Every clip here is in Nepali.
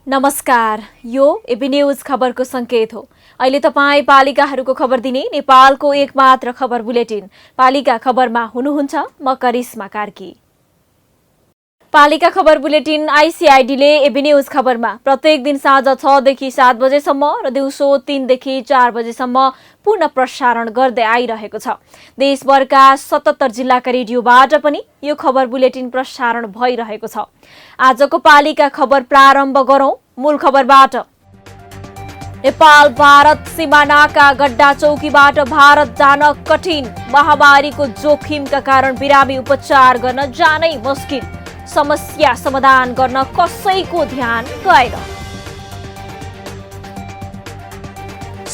नमस्कार, यो एबी न्यूज खबरको संकेत हो। अहिले तपाई पालिकाहरूको खबर दिने नेपालको एकमात्र खबर बुलेटिन पालिका खबरमा हुनुहुन्छ म करिश्मा कार्की। पालिका खबर बुलेटिन आइसिआइडीले एबी न्यूज खबरमा प्रत्येक दिन साँझ 6 देखि 7 बजेसम्म र दिउँसो 3 देखि 4 बजेसम्म पुनः प्रसारण गर्दै आइरहेको छ। देशभरका 77 जिल्लाका रेडियोबाट पनि यो खबर बुलेटिन प्रसारण भइरहेको छ। आजको पालिका खबर प्रारम्भ गरौं मूल खबरबाट। नेपाल भारत सिमानाका गड्डा चौकीबाट भारत जान कठिन, महामारीको जोखिमका कारण बिरामी उपचार गर्न जानै मुस्किल, समस्या समाधान गर्न कसैको ध्यान गएन।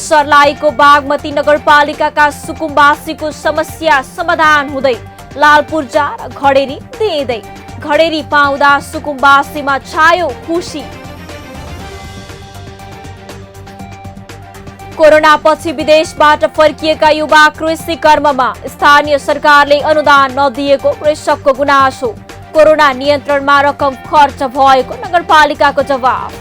सर्लाहीको बागमती नगरपालिकाका सुकुम्बासीको समस्या समाधान हुँदै लालपूर्जा र घडेरी दिँदै, घडेरी पाउँदा सुकुम्बासीमा छायो खुसी। कोरोनापछि विदेशबाट फर्किएका युवा कृषि कर्ममा स्थानीय सरकारले अनुदान नदिएको कृषकको गुनासो, कोरोना नियन्त्रणमा रकम खर्च भएको नगरपालिकाको जवाफ।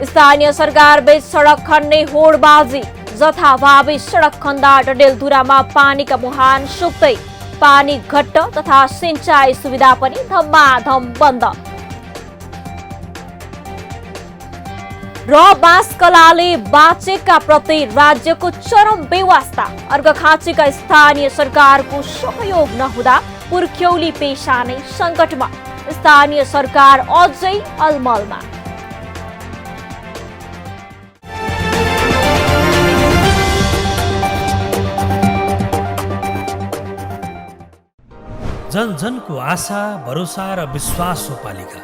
स्थानीय सरकार बीच सडक खन्ने होडबाजी, जथाभावी सडक खन्दा डडेलधुरामा पानीका मुहान सुक्दै, पानी घट्ट तथा सिंचाई सुविधा पनि धम्माधम बन्द। र बाँसकलाले बाँचेका प्रति राज्यको चरम बेवास्ता, अर्घखाँचीका स्थानीय सरकारको सहयोग नहुँदा पुर्ख्यौली पेशा नै संकटमा, स्थानीय सरकार अझै अलमलमा। जन जनको आशा, भरोसा र विश्वास हो पालिका।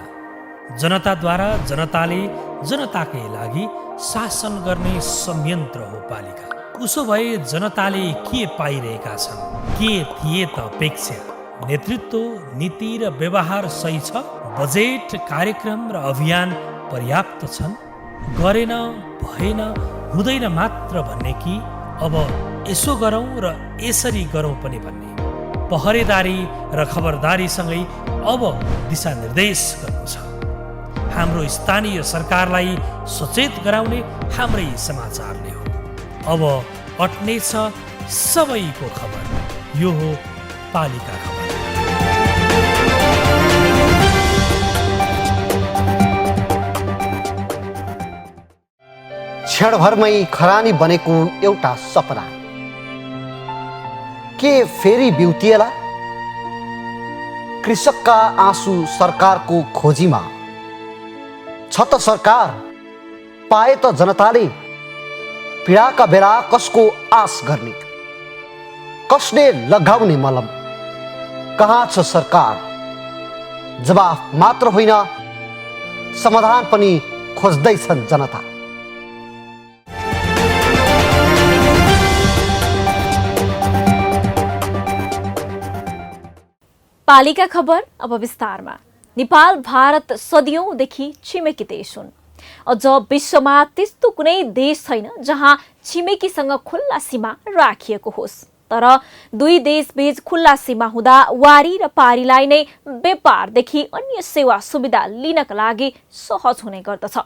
जनताद्वारा जनताले जनताकै लागि शासन गर्ने संयन्त्र हो पालिका। उसो भए जनताले के पाइरहेका छन्, के थिए त अपेक्षा? नेतृत्व, नीति र व्यवहार सही छ? बजेट, कार्यक्रम र अभियान पर्याप्त छन्? गरेन, भएन, हुँदैन मात्र भन्ने कि अब यसो गरौँ र यसरी गरौँ पनि भन्ने? पहरेदारी र खबरदारीसँगै अब दिशानिर्देश गर्नु छ। हाम्रो स्थानीय सरकारलाई सचेत गराउने हाम्रै समाचारले हो। अब अट्नेछ सबैको खबर, यो हो पालिका खबर। क्षणभरमै खरानी बनेको एउटा सपना के फेरि बिउतिएला? कृषकका आँसु सरकारको खोजीमा छ त सरकार, पाए त जनताले पीडाका बेला कसको आश गर्ने, कसले लगाउने मलम? कहाँ छ सरकार? जवाफ मात्र होइन, समाधान पनि खोज्दैछन् जनता। पालिका खबर अब विस्तारमा। नेपाल भारत सदियौंदेखि छिमेकी देश हुन्। अझ विश्वमा त्यस्तो कुनै देश छैन जहाँ छिमेकीसँग खुल्ला सीमा राखिएको होस्। तर दुई देशबीच खुल्ला सीमा हुँदा वारी र पारीलाई नै व्यापारदेखि अन्य सेवा सुविधा लिनका लागि सहज हुने गर्दछ।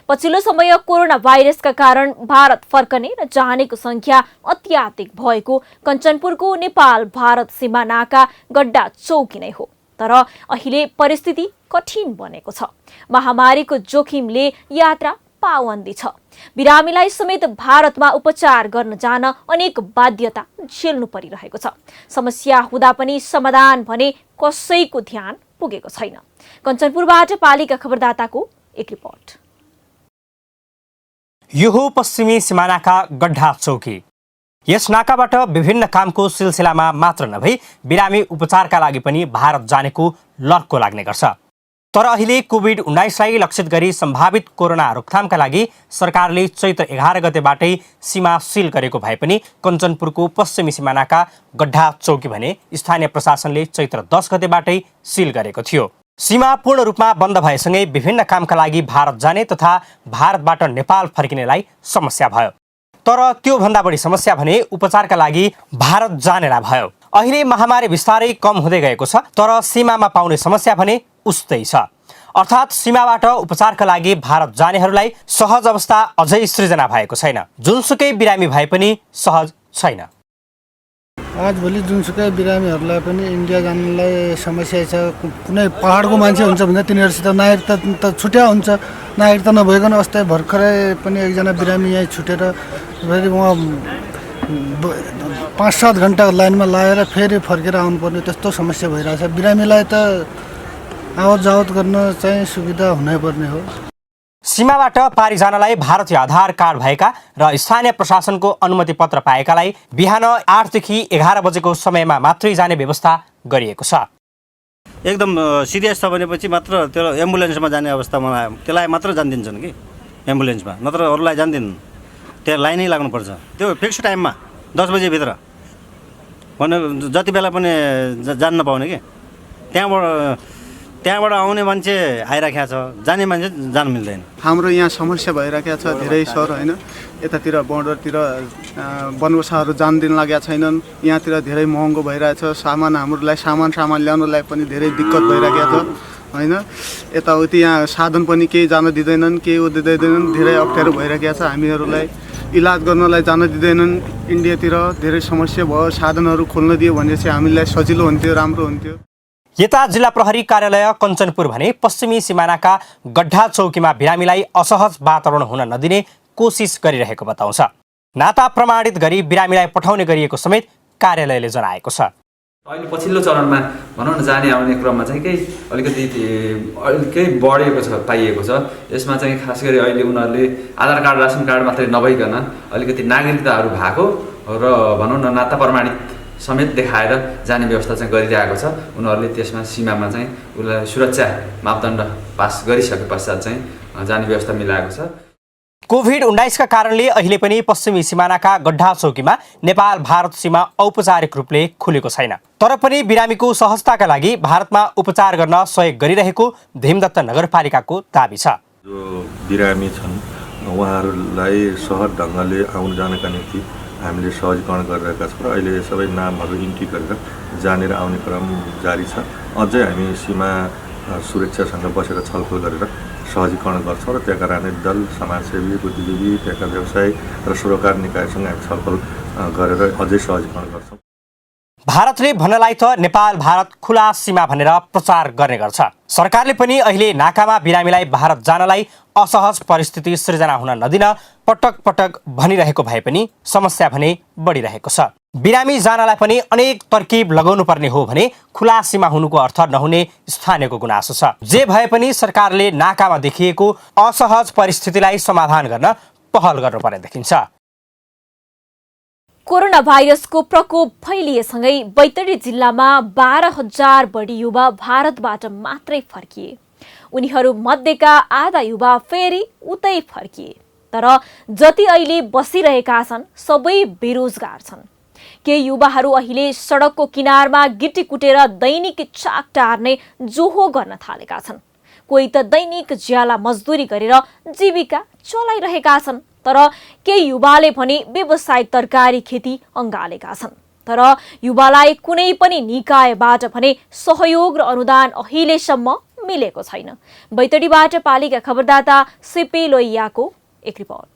पछिल्लो समय कोरोना भाइरसका कारण भारत फर्कने र जानेको संख्या अत्याधिक भएको कञ्चनपुरको नेपाल भारत सीमा नाका गड्डा चौकी नै हो। तर अहिले परिस्थिति कठिन बनेको छ। महामारीको जोखिमले यात्रा पाबन्दी छ। बिरामीलाई समेत भारतमा उपचार गर्न जान अनेक बाध्यता झेल्नु परिरहेको छ। समस्या हुँदा पनि समाधान भने कसैको ध्यान पुगेको छैन। कञ्चनपुरबाट पालिका खबरदाताको एक रिपोर्ट। यो हो पश्चिमी सिमानाका गड्डा चौकी। यस नाकाबाट विभिन्न कामको सिलसिलामा मात्र नभई बिरामी उपचारका लागि पनि भारत जानेको लर्को लाग्ने गर्छ। तर अहिले कोभिड-19लाई लक्षित गरी सम्भावित कोरोना रोकथामका लागि सरकारले चैत्र 11 गतेबाटै सीमा सिल गरेको भए पनि कञ्चनपुरको पश्चिमी सिमानाका गड्ढा चौकी भने स्थानीय प्रशासनले चैत्र 10 गतेबाटै सिल गरेको थियो। सीमा पूर्ण रूपमा बन्द भएसँगै विभिन्न कामका लागि भारत जाने तथा भारतबाट नेपाल फर्किनेलाई समस्या भयो। तर त्योभन्दा बढी समस्या भने उपचारका लागि भारत जानेलाई भयो। अहिले महामारी बिस्तारै कम हुँदै गएको छ, तर सीमामा पाउने समस्या भने उस्तै छ। अर्थात् सीमाबाट उपचारका लागि भारत जानेहरूलाई सहज अवस्था अझै सृजना भएको छैन। जुनसुकै बिरामी भए पनि सहज छैन। आजभोलि जुनसुकै बिरामीहरूलाई पनि इन्डिया जानलाई समस्या छ। कुनै पहाडको मान्छे हुन्छ भने तिनीहरूसित नागरिकता त छुट्या हुन्छ। नागरिकता नभइकन अस्ति भर्खरै पनि एकजना बिरामी यहीँ छुटेर फेरि उहाँ 5-7 घन्टा लाइनमा लागेर फेरि फर्केर आउनुपर्ने त्यस्तो समस्या भइरहेछ। बिरामीलाई त आवत जावत गर्न चाहिँ सुविधा हुनैपर्ने हो। सीमाबाट पारी जानलाई भारतीय आधार कार्ड भएका र स्थानीय प्रशासनको अनुमति पत्र पाएकालाई बिहान 8 देखि 11 बजेको समयमा मात्रै जाने व्यवस्था गरिएको छ। एकदम सिरियस छ भनेपछि मात्र त्यो एम्बुलेन्समा जाने अवस्थामा त्यसलाई मात्र जान दिन्छन् कि एम्बुलेन्समा, नत्र अरूलाई जान दिन्न। त्यहाँ लाइनै लाग्नुपर्छ, त्यो फिक्स टाइममा 10 बजेभित्र भने जति बेला पनि जान नपाउने कि त्यहाँबाट आउने मान्छे आइराखेको छ, जाने मान्छे जान मिल्दैन। हाम्रो यहाँ समस्या भइराखेको छ धेरै सर होइन। यतातिर बोर्डरतिर वनवसाहरू जान दिन लागेका छैनन्। यहाँतिर धेरै महँगो भइरहेछ। हाम्रोलाई सामान ल्याउनलाई पनि धेरै दिक्कत भइराखेको छ होइन। यताउति यहाँ साधन पनि केही जान दिँदैनन्, केही दिँदैनन्। धेरै अप्ठ्यारो भइराखेको छ। हामीहरूलाई इलाज गर्नलाई जान दिँदैनन्। इन्डियातिर धेरै समस्या भयो। साधनहरू खोल्न दियो भने चाहिँ हामीलाई सजिलो हुन्थ्यो, राम्रो हुन्थ्यो। यता जिल्ला प्रहरी कार्यालय कञ्चनपुर भने पश्चिमी सिमानाका गड्ढा चौकीमा बिरामीलाई असहज वातावरण हुन नदिने कोसिस गरिरहेको बताउँछ। नाता प्रमाणित गरी बिरामीलाई पठाउने गरिएको समेत कार्यालयले जनाएको छ। अहिले पछिल्लो चरणमा भनौँ न जाने आउने क्रममा चाहिँ अलिकति बढेको छ पाइएको छ। यसमा चाहिँ खास गरी अहिले उनीहरूले आधार कार्ड रासन कार्ड मात्रै नभइकन अलिकति नागरिकताहरू भएको र भनौँ न नाता प्रमाणित समेत देखाएर जाने व्यवस्था चाहिँ गरिरहेको छ। उनीहरूले त्यसमा सीमामा चाहिँ उसलाई सुरक्षा मापदण्ड पास गरिसके पश्चात चाहिँ जाने व्यवस्था मिलाएको छ। कोभिड-19 का कारणले अहिले पनि पश्चिमी सिमानाका गड्ढा चौकीमा नेपाल भारत सीमा औपचारिक रूपले खुलेको छैन। तर पनि बिरामीको सहजताका लागि भारतमा उपचार गर्न सहयोग गरिरहेको भीमदत्त नगरपालिकाको दाबी छ। जो बिरामी छन् उहाँहरूलाई सहज ढङ्गले आउन जानका निम्ति हामीले सहजीकरण गरिरहेका छौँ र अहिले सबै नामहरू इन्ट्री गरेर जानेर आउने क्रम जारी छ। अझै हामी सीमा सुरक्षासँग बसेर छलफल गरेर सहजीकरण गर्छौँ र त्यहाँका राजनीतिक दल, समाजसेवी, बुद्धिजीवी, त्यहाँका व्यवसायी र सरोकार निकायसँग हामी छलफल गरेर अझै सहजीकरण गर्छौँ। भारतले भन्नलाई त नेपाल भारत खुला सीमा भनेर प्रचार गर्ने गर्छ। सरकारले पनि अहिले नाकामा बिरामीलाई भारत जानलाई असहज परिस्थिति सृजना हुन नदिन पटक पटक भनिरहेको भए पनि समस्या भने बढिरहेको छ। बिरामी जानलाई पनि अनेक तरकिब लगाउनु पर्ने हो भने खुला सीमा हुनुको अर्थ नहुने स्थानीयको गुनासो छ। जे भए पनि सरकारले नाकामा देखिएको असहज परिस्थितिलाई समाधान गर्न पहल गर्नुपर्ने देखिन्छ। कोरोना भाइरसको प्रकोप फैलिएसँगै बैतडी जिल्लामा 12,000 बढी युवा भारतबाट मात्रै फर्किए। उनीहरू मध्येका आधा युवा फेरि उतै फर्किए। तर जति अहिले बसिरहेका छन् सबै बेरोजगार छन्। केही युवाहरू अहिले सडकको किनारमा गिटी कुटेर दैनिक चाक टार्ने जोहो गर्न थालेका छन्। कोही त दैनिक ज्याला मजदुरी गरेर जीविका चलाइरहेका छन्। तर केही युवाले भने व्यावसायिक तरकारी खेती अँगालेका छन्। तर युवालाई कुनै पनि निकायबाट भने सहयोग र अनुदान अहिलेसम्म मिलेको छैन। बैतडीबाट पालिका खबरदाता सिपी लोहियाको एक रिपोर्ट।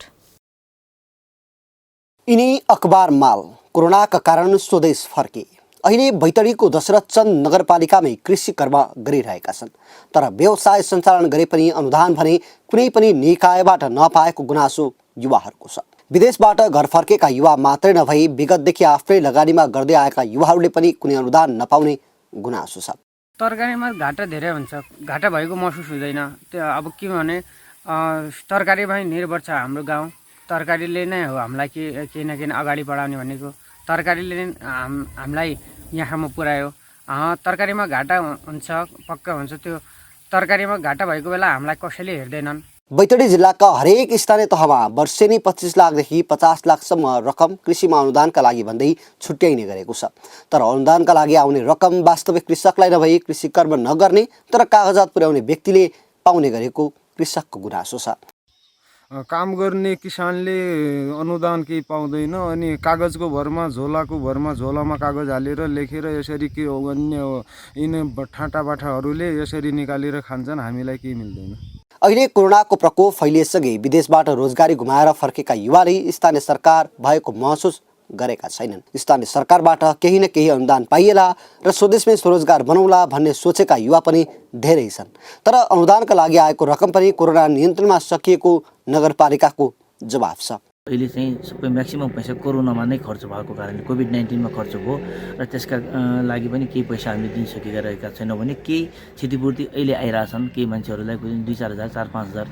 यिनी अखबार माल कोरोनाका कारण स्वदेश फर्के। अहिले बैतडीको दशरथ चन्द नगरपालिकामै कृषि कर्म गरिरहेका छन्। तर व्यवसाय सञ्चालन गरे पनि अनुदान भने कुनै पनि निकायबाट नपाएको गुनासो युवाहरूको छ। विदेशबाट घर फर्केका युवा मात्रै नभई विगतदेखि आफ्नै लगानीमा गर्दै आएका युवाहरूले पनि कुनै अनुदान नपाउने गुनासो छ। तरकारीमा घाटा धेरै हुन्छ। घाटा भएको महसुस हुँदैन। त्यो अब के भने तरकारीमै निर्भर छ हाम्रो गाउँ। तरकारीले नै हो हामीलाई केही न केही अगाडि बढाउने भनेको। तरकारीले नै हामीलाई यहाँसम्म पुर्यायो। तरकारीमा घाटा हुन्छ, पक्का हुन्छ त्यो। तरकारीमा घाटा भएको बेला हामीलाई कसैले हेर्दैनन्। बैतडी जिल्लाका हरेक स्थानीय तहमा वर्षेनी 25 लाखदेखि 50 लाखसम्म रकम कृषिमा अनुदानका लागि भन्दै छुट्याइने गरेको छ। तर अनुदानका लागि आउने रकम वास्तविक कृषकलाई नभई कृषि कर्म नगर्ने तर कागजात पुर्याउने व्यक्तिले पाउने गरेको कृषकको गुनासो छ। काम गर्ने किसानले अनुदान केही पाउँदैन अनि कागजको भरमा झोलाको भरमा झोलामा कागज हालेर लेखेर यसरी के अन्य यिनी ठाटाबाठाहरूले यसरी निकालेर खान्छन्, हामीलाई केही मिल्दैन। अहिले कोरोनाको प्रकोप फैलिएसँगै विदेशबाट रोजगारी गुमाएर फर्केका युवाले स्थानीय सरकार भएको महसुस गरेका छैनन्। स्थानीय सरकारबाट केही न केही अनुदान पाइएला र स्वदेशमै स्वरोजगार बनाउला भन्ने सोचेका युवा पनि धेरै छन्। तर अनुदानका लागि आएको रकम पनि कोरोना नियन्त्रणमा सकिएको नगरपालिकाको जवाफ छ। अहिले चाहिँ सबै म्याक्सिमम पैसा कोरोनामा नै खर्च भएको कारणले कोभिड-19 मा खर्च भयो र त्यसका लागि पनि केही पैसा हामीले दिन सकेका रहेका छैनौँ भने केही क्षतिपूर्ति अहिले आइरहेछन्। केही मान्छेहरूलाई 2-4 हजार 4-5 हजार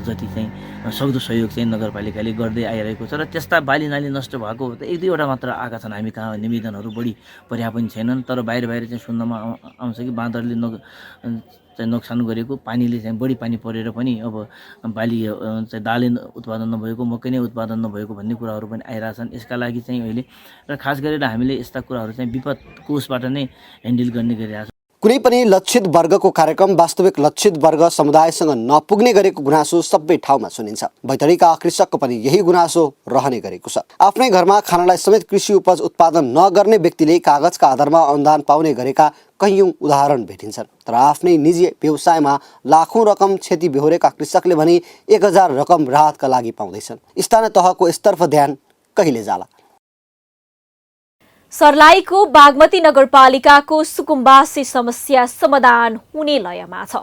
जति चाहिँ सक्दो सहयोग चाहिँ नगरपालिकाले गर्दै आइरहेको छ र त्यस्ता बालीनाली नष्ट भएको त 1-2वटा मात्र आएका छन्। हामी कहाँ निवेदनहरू बढी पर्या पनि छैनन्, तर बाहिर चाहिँ सुन्नमा आउँछ कि बाँदरले चाहिँ नोक्सान गरेको, पानीले चाहिँ बढी पानी परेर पनि अब बाली चाहिँ दाले उत्पादन नभएको, मकै नै उत्पादन नभएको भन्ने कुराहरू पनि आइरहेछन्। यसका लागि चाहिँ अहिले र खास गरेर हामीले यस्ता कुराहरू चाहिँ विपद कोषबाट नै ह्यान्डल गर्ने गरिरहेछौँ। कुनै पनि लक्षित वर्गको कार्यक्रम वास्तविक लक्षित वर्ग समुदायसँग नपुग्ने गरेको गुनासो सबै ठाउँमा सुनिन्छ। बैतडीका कृषकको पनि यही गुनासो रहने गरेको छ। आफ्नै घरमा खानलाई समेत कृषि उपज उत्पादन नगर्ने व्यक्तिले कागजका आधारमा अनुदान पाउने गरेका कैयौं उदाहरण भेटिन्छन्। तर आफ्नै निजी व्यवसायमा लाखौं रकम क्षति बेहोरेका कृषकले भने 1000 रकम राहतका लागि पाउँदैछन्। स्थानीय तहको यसतर्फ ध्यान कहिले जाला? सर्लाहीको बागमती नगरपालिकाको सुकुम्बासी समस्या समाधान हुने लयमा छ।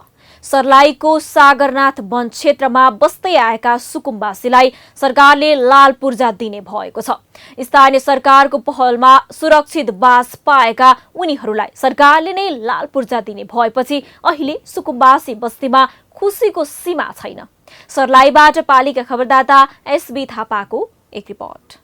सर्लाहीको सागरनाथ वन क्षेत्रमा बस्दै आएका सुकुम्बासीलाई सरकारले लाल पूर्जा दिने भएको छ। स्थानीय सरकारको पहलमा सुरक्षित बास पाएका उनीहरूलाई सरकारले नै लाल पूर्जा दिने भएपछि अहिले सुकुम्बासी बस्तीमा खुसीको सीमा छैन। सर्लाहीबाट पालिका खबरदाता एसबी थापाको एक रिपोर्ट।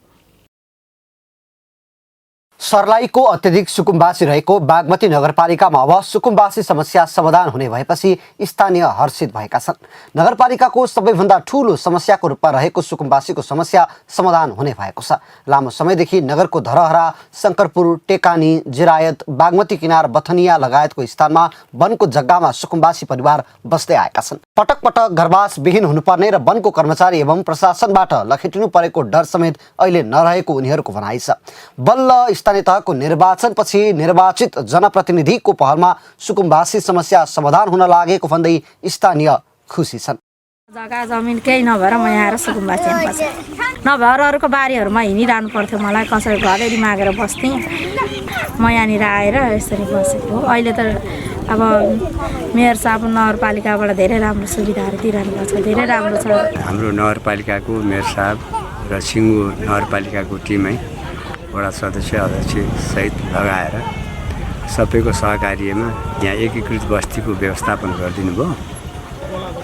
सर्लाहीको अत्यधिक सुकुम्बासी रहेको बागमती नगरपालिकामा अब सुकुम्बासी समस्या समाधान हुने भएपछि स्थानीय हर्षित भएका छन्। नगरपालिकाको सबैभन्दा ठूलो समस्याको रूपमा रहेको सुकुम्बासीको समस्या समाधान हुने भएको छ। लामो समयदेखि नगरको धरहरा शङ्करपुर, टेकानी, जिरायत, बागमती किनार, बथनिया लगायतको स्थानमा वनको जग्गामा सुकुम्बासी परिवार बस्दै आएका छन्। पटक पटक घरवास विहीन हुनुपर्ने र वनको कर्मचारी एवं प्रशासनबाट लखेटिनु परेको डर समेत अहिले नरहेको उनीहरूको भनाइ छ। बल्ल स्थानीय तहको निर्वाचनपछि निर्वाचित जनप्रतिनिधिको पहलमा सुकुम्बासी समस्या समाधान हुन लागेको भन्दै स्थानीय खुसी छन्। जग्गा जमिन केही नभएर म यहाँ आएर सुकुम्बासीमा बसेँ। नभएर अरूको बारीहरूमा हिँडिरहनु पर्थ्यो, मलाई कसैको घरेरी मागेर बस्थेँ। म यहाँनिर आएर यसरी बसेको। अहिले त अब मेयर साहब नगरपालिकाबाट धेरै राम्रो सुविधाहरू दिइरहनु भएको छ, धेरै राम्रो छ। हाम्रो नगरपालिकाको मेयर साहब र सिङ्गो नगरपालिकाको टिमै वडा सदस्य अध्यक्ष सहित लगाएर सबैको सहकार्यमा यहाँ एकीकृत बस्तीको व्यवस्थापन गरिदिनु भयो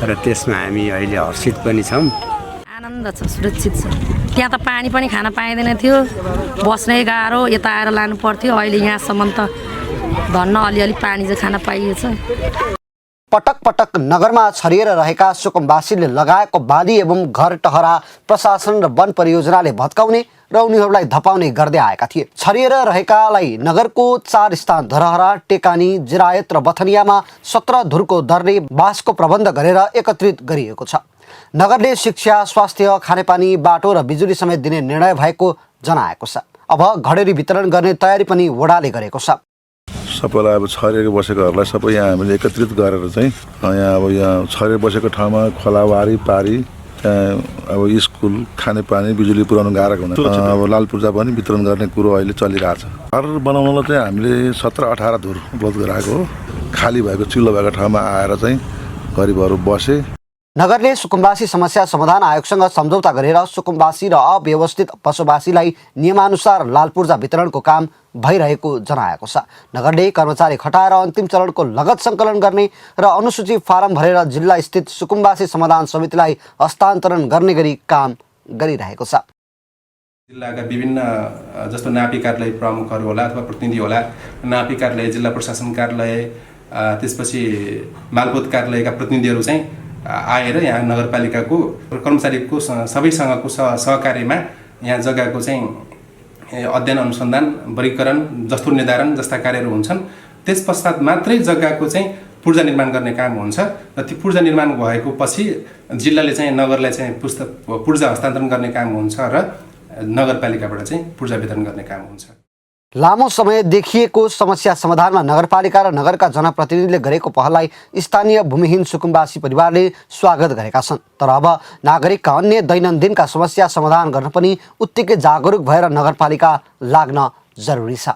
र त्यसमा हामी अहिले हर्षित पनि छौँ। आनन्द छ, सुरक्षित छ। त्यहाँ त पानी पनि खान पाइँदैन थियो, बस्नै गाह्रो, यता आएर लानु पर्थ्यो। अहिले यहाँसम्म त धन्न अलिअलि पानी चाहिँ खान पाइएछ। पटक पटक नगरमा छरिएर रहेका सुकुम्बासीले लगाएको बाली एवं घर टहरा प्रशासन र वन परियोजनाले भत्काउने र उनीहरूलाई धपाउने गर्दै आएका थिए। छरिएर रहेकालाई नगरको 4 स्थान धरहरा, टेकानी, जिरायत र बथनियामा 17 धुरको दरले बासको प्रबन्ध गरेर एकत्रित गरिएको छ। नगरले शिक्षा, स्वास्थ्य, खानेपानी, बाटो र बिजुली समेत दिने निर्णय भएको जनाएको छ। अब घडेरी वितरण गर्ने तयारी पनि वडाले गरेको छ। सबैलाई अब छरेर बसेकोहरूलाई सबै यहाँ हामीले एकत्रित गरेर चाहिँ यहाँ छरेर बसेको ठाउँमा खोलावारी पारी अब स्कुल, खानेपानी, बिजुली पुर्याउनु गाह्रो हुँदैन। अब लाल पूर्जा पनि वितरण गर्ने कुरो अहिले चलिरहेछ। घर बनाउनलाई चाहिँ हामीले 17-18 धुर उपलब्ध गराएको हो। खाली भएको चिल्लो भएको ठाउँमा आएर चाहिँ गरिबहरू बसे। नगरले सुकुम्बासी समस्या समाधान आयोगसँग सम्झौता गरेर सुकुम्बासी र अव्यवस्थित बसोबासीलाई नियमानुसार लाल पूर्जा वितरणको काम भइरहेको जनाएको छ। नगरले कर्मचारी खटाएर अन्तिम चरणको लगत सङ्कलन गर्ने र अनुसूची फारम भरेर जिल्ला स्थित सुकुम्बासी समाधान समितिलाई हस्तान्तरण गर्ने गरी काम गरिरहेको छ। जिल्लाका विभिन्न जस्तो नापी कार्यालय प्रमुखहरू होला अथवा प्रतिनिधि होला, नापी कार्यालय, जिल्ला प्रशासन कार्यालय, त्यसपछि मालपोत कार्यालयका प्रतिनिधिहरू चाहिँ आएर यहाँ नगरपालिकाको कर्मचारीको सबैसँगको सहकार्यमा यहाँ जग्गाको चाहिँ अध्ययन अनुसन्धान वर्गीकरण जस्तो निर्धारण जस्ता कार्यहरू हुन्छन्। त्यस पश्चात मात्रै जग्गाको चाहिँ पूर्जा निर्माण गर्ने काम हुन्छ र त्यो पूर्जा निर्माण भएको पछि जिल्लाले चाहिँ नगरलाई चाहिँ पूर्जा हस्तान्तरण गर्ने काम हुन्छ र नगरपालिकाबाट चाहिँ पूर्जा वितरण गर्ने काम हुन्छ। लामो समय देखिएको समस्या समाधानमा नगरपालिका र नगरका जनप्रतिनिधिले गरेको पहललाई स्थानीय भूमिहीन सुकुम्बासी परिवारले स्वागत गरेका छन्। तर अब नागरिकका अन्य दैनन्दिनका समस्या समाधान गर्न पनि उत्तिकै जागरुक भएर नगरपालिका लाग्न जरुरी छ।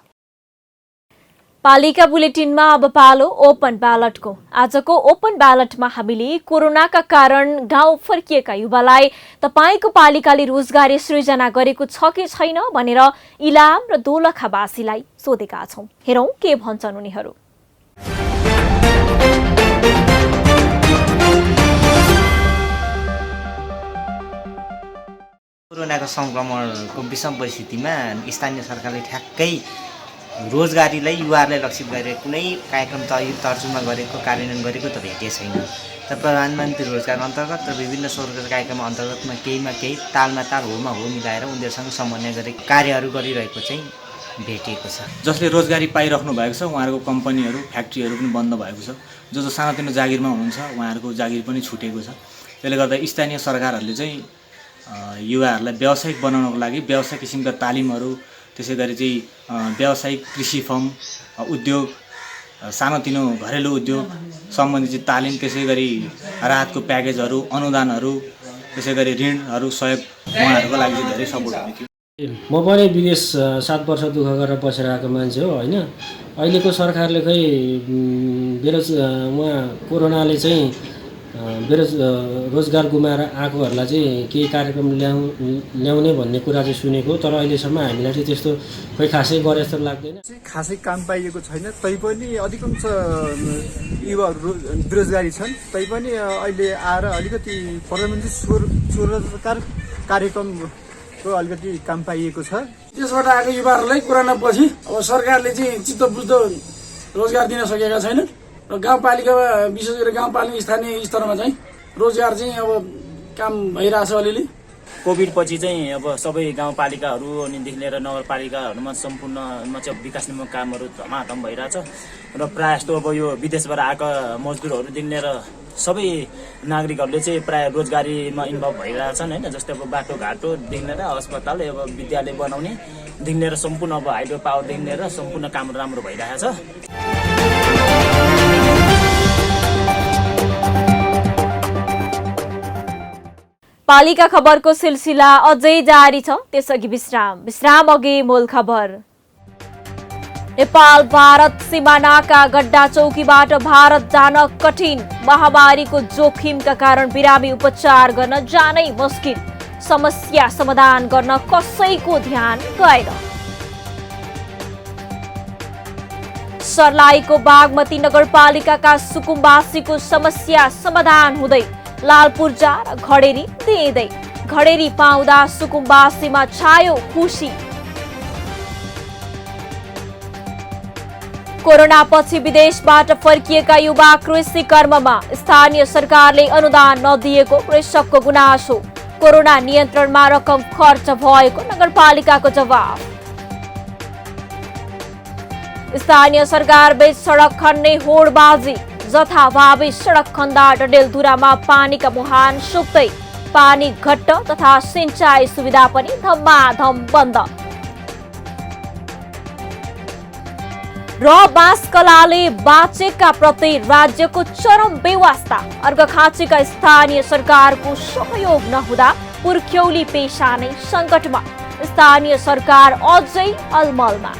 पालिका बुलेटिनमा अब पालो ओपन ब्यालटको। आजको ओपन ब्यालटमा हामीले कोरोनाका कारण गाउँ फर्किएका युवालाई तपाईँको पालिकाले रोजगारी सृजना गरेको छ कि छैन भनेर इलाम र दोलखावासीलाई सोधेका छौं। हेरौं के भन्छन् उनीहरू। कोरोनाको संक्रमणको विषम परिस्थितिमा स्थानीय सरकारले ठ्याक्कै रोजगारीलाई युवाहरूलाई लक्षित गरेर कुनै कार्यक्रम तर्जुमा गरेको कार्यान्वयन गरेको त भेटिएको छैन। तर प्रधानमन्त्री रोजगार अन्तर्गत र विभिन्न स्वरोजगार कार्यक्रम अन्तर्गतमा केहीमा केही तालमा ताल होमा हो मिलाएर उनीहरूसँग समन्वय गरेर कार्यहरू गरिरहेको चाहिँ भेटिएको छ। जसले रोजगारी पाइराख्नु भएको छ उहाँहरूको कम्पनीहरू फ्याक्ट्रीहरू पनि बन्द भएको छ। जो सानोतिनो जागिरमा हुनुहुन्छ उहाँहरूको जागिर पनि छुटेको छ। त्यसले गर्दा स्थानीय सरकारहरूले चाहिँ युवाहरूलाई व्यावसायिक बनाउनको लागि व्यावसायिक किसिमका तालिमहरू, त्यसै गरी चाहिँ व्यावसायिक कृषि फर्म उद्योग, सानोतिनो घरेलु उद्योग सम्बन्धी चाहिँ तालिम, त्यसै गरी राहतको प्याकेजहरू, अनुदानहरू, त्यसै गरी ऋणहरू सहयोग उहाँहरूको लागि चाहिँ धेरै सपोर्ट हुने थियो। म पनि विदेश 7 वर्ष दुःख गरेर बसेर आएको मान्छे हो होइन। अहिलेको सरकारले खै उहाँ कोरोनाले चाहिँ रोजगार गुमाएर आएकोहरूलाई चाहिँ केही कार्यक्रम ल्याउने भन्ने कुरा चाहिँ सुनेको, तर अहिलेसम्म हामीलाई चाहिँ त्यस्तो खोइ खासै गरे जस्तो लाग्दैन। खासै काम पाइएको छैन, तैपनि अधिकांश युवाहरू बेरोजगारी छन्। तैपनि अहिले आएर अलिकति प्रधानमन्त्री स्वरोजगार कार्यक्रमको अलिकति काम पाइएको छ। त्यसबाट आएको युवाहरूलाई कोरोना पछि अब सरकारले चाहिँ चित्त बुझ्दो रोजगार दिन सकेका छैन र गाउँपालिकामा विशेष गरी गाउँपालिका स्थानीय स्तरमा चाहिँ रोजगार चाहिँ अब काम भइरहेछ अलिअलि। कोभिड पछि चाहिँ अब सबै गाउँपालिकाहरू अनिदेखि लिएर नगरपालिकाहरूमा सम्पूर्णमा चाहिँ विकासनिमूलक कामहरू धमाधम भइरहेछ र प्रायः जस्तो अब यो विदेशबाट आएका मजदुरहरूदेखि लिएर सबै नागरिकहरूले चाहिँ प्रायः रोजगारीमा इन्भल्भ भइरहेछन् होइन। जस्तै अब बाटोघाटोदेखि लिएर अस्पताल, अब विद्यालय बनाउनेदेखि लिएर सम्पूर्ण अब हाइड्रो पावरदेखि लिएर सम्पूर्ण काम राम्रो भइरहेछ। पालिका खबरको सिलसिला अझै जारी छ, त्यसअघि विश्राम अघि मूल खबर। नेपाल भारत सीमानाका गड्डा चौकीबाट भारत जान कठिन, महामारीको जोखिमका कारण बिरामी उपचार गर्न जानै मुस्किल, समस्या समाधान गर्न कसैको ध्यान गएन। सर्लाहीको बागमती नगरपालिकाका सुकुम्बासीको समस्या समाधान हुँदै लालपूर्जा र घडेरी दिँदै, घडेरी पाउँदा सुकुम्बासीमा छायो खुसी। कोरोना पछि विदेशबाट फर्किएका युवा कृषि कर्ममा, स्थानीय सरकारले अनुदान नदिएको कृषकको गुनासो, कोरोना नियन्त्रणमा रकम खर्च भएको नगरपालिकाको जवाफ। स्थानीय सरकार बीच सडक खन्ने होडबाजी, जथाभावी सडक खन्दा डडेलधुरामा पानीका मुहान सुक्दै, पानी घट्ट तथा सिंचाई सुविधा पनि धम्माधम बन्द। र बाँसकलाले बाँचेका प्रति राज्यको चरम बेवास्ता, अर्घखाँचीका स्थानीय सरकारको सहयोग नहुँदा पुर्ख्यौली पेशा नै सङ्कटमा, स्थानीय सरकार अझै अलमलमा।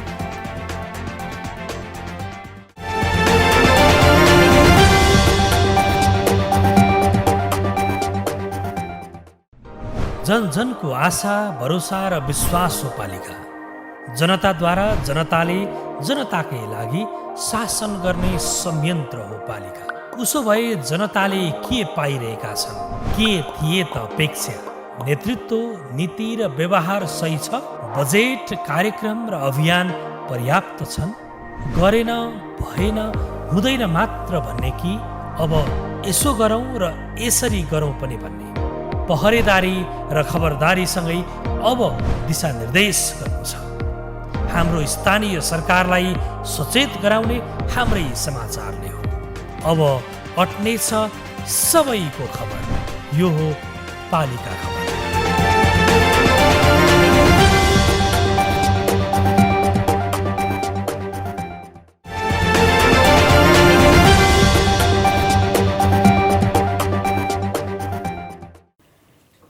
जन जनको आशा, भरोसा र विश्वास हो पालिका। जनताद्वारा जनताले जनताकै लागि शासन गर्ने संयन्त्र हो पालिका। उसो भए जनताले के पाइरहेका छन्, के थिए त अपेक्षा? नेतृत्व, नीति र व्यवहार सही छ? बजेट, कार्यक्रम र अभियान पर्याप्त छन्? गरेन, भएन हुँदैन मात्र भन्ने कि अब यसो गरौँ र यसरी गरौँ पनि भन्ने पहरेदारी र खबरदारीसँगै अब दिशानिर्देश गर्नु छ। हाम्रो स्थानीय सरकारलाई सचेत गराउने हाम्रै समाचारले हो। अब अट्नेछ सबैको खबर, यो हो पालिका खबर।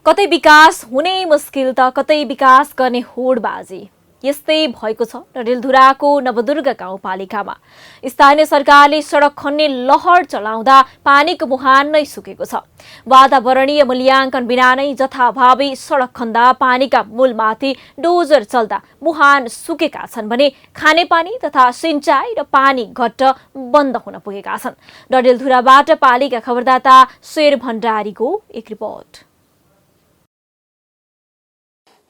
कतै विकास हुनै मुस्किल त कतै विकास गर्ने होडबाजी यस्तै भएको छ डडेलधुराको नवदुर्गा गाउँपालिकामा। स्थानीय सरकारले सडक खन्ने लहर चलाउँदा पानीको मुहान नै सुकेको छ। वातावरणीय मूल्याङ्कन बिना नै जथाभावी सडक खन्दा पानीका मूलमाथि डोजर चल्दा मुहान सुकेका छन् भने खानेपानी तथा सिंचाई र पानी घट्ट बन्द हुन पुगेका छन्। डडेलधुराबाट पालिका खबरदाता शेर भण्डारीको एक रिपोर्ट।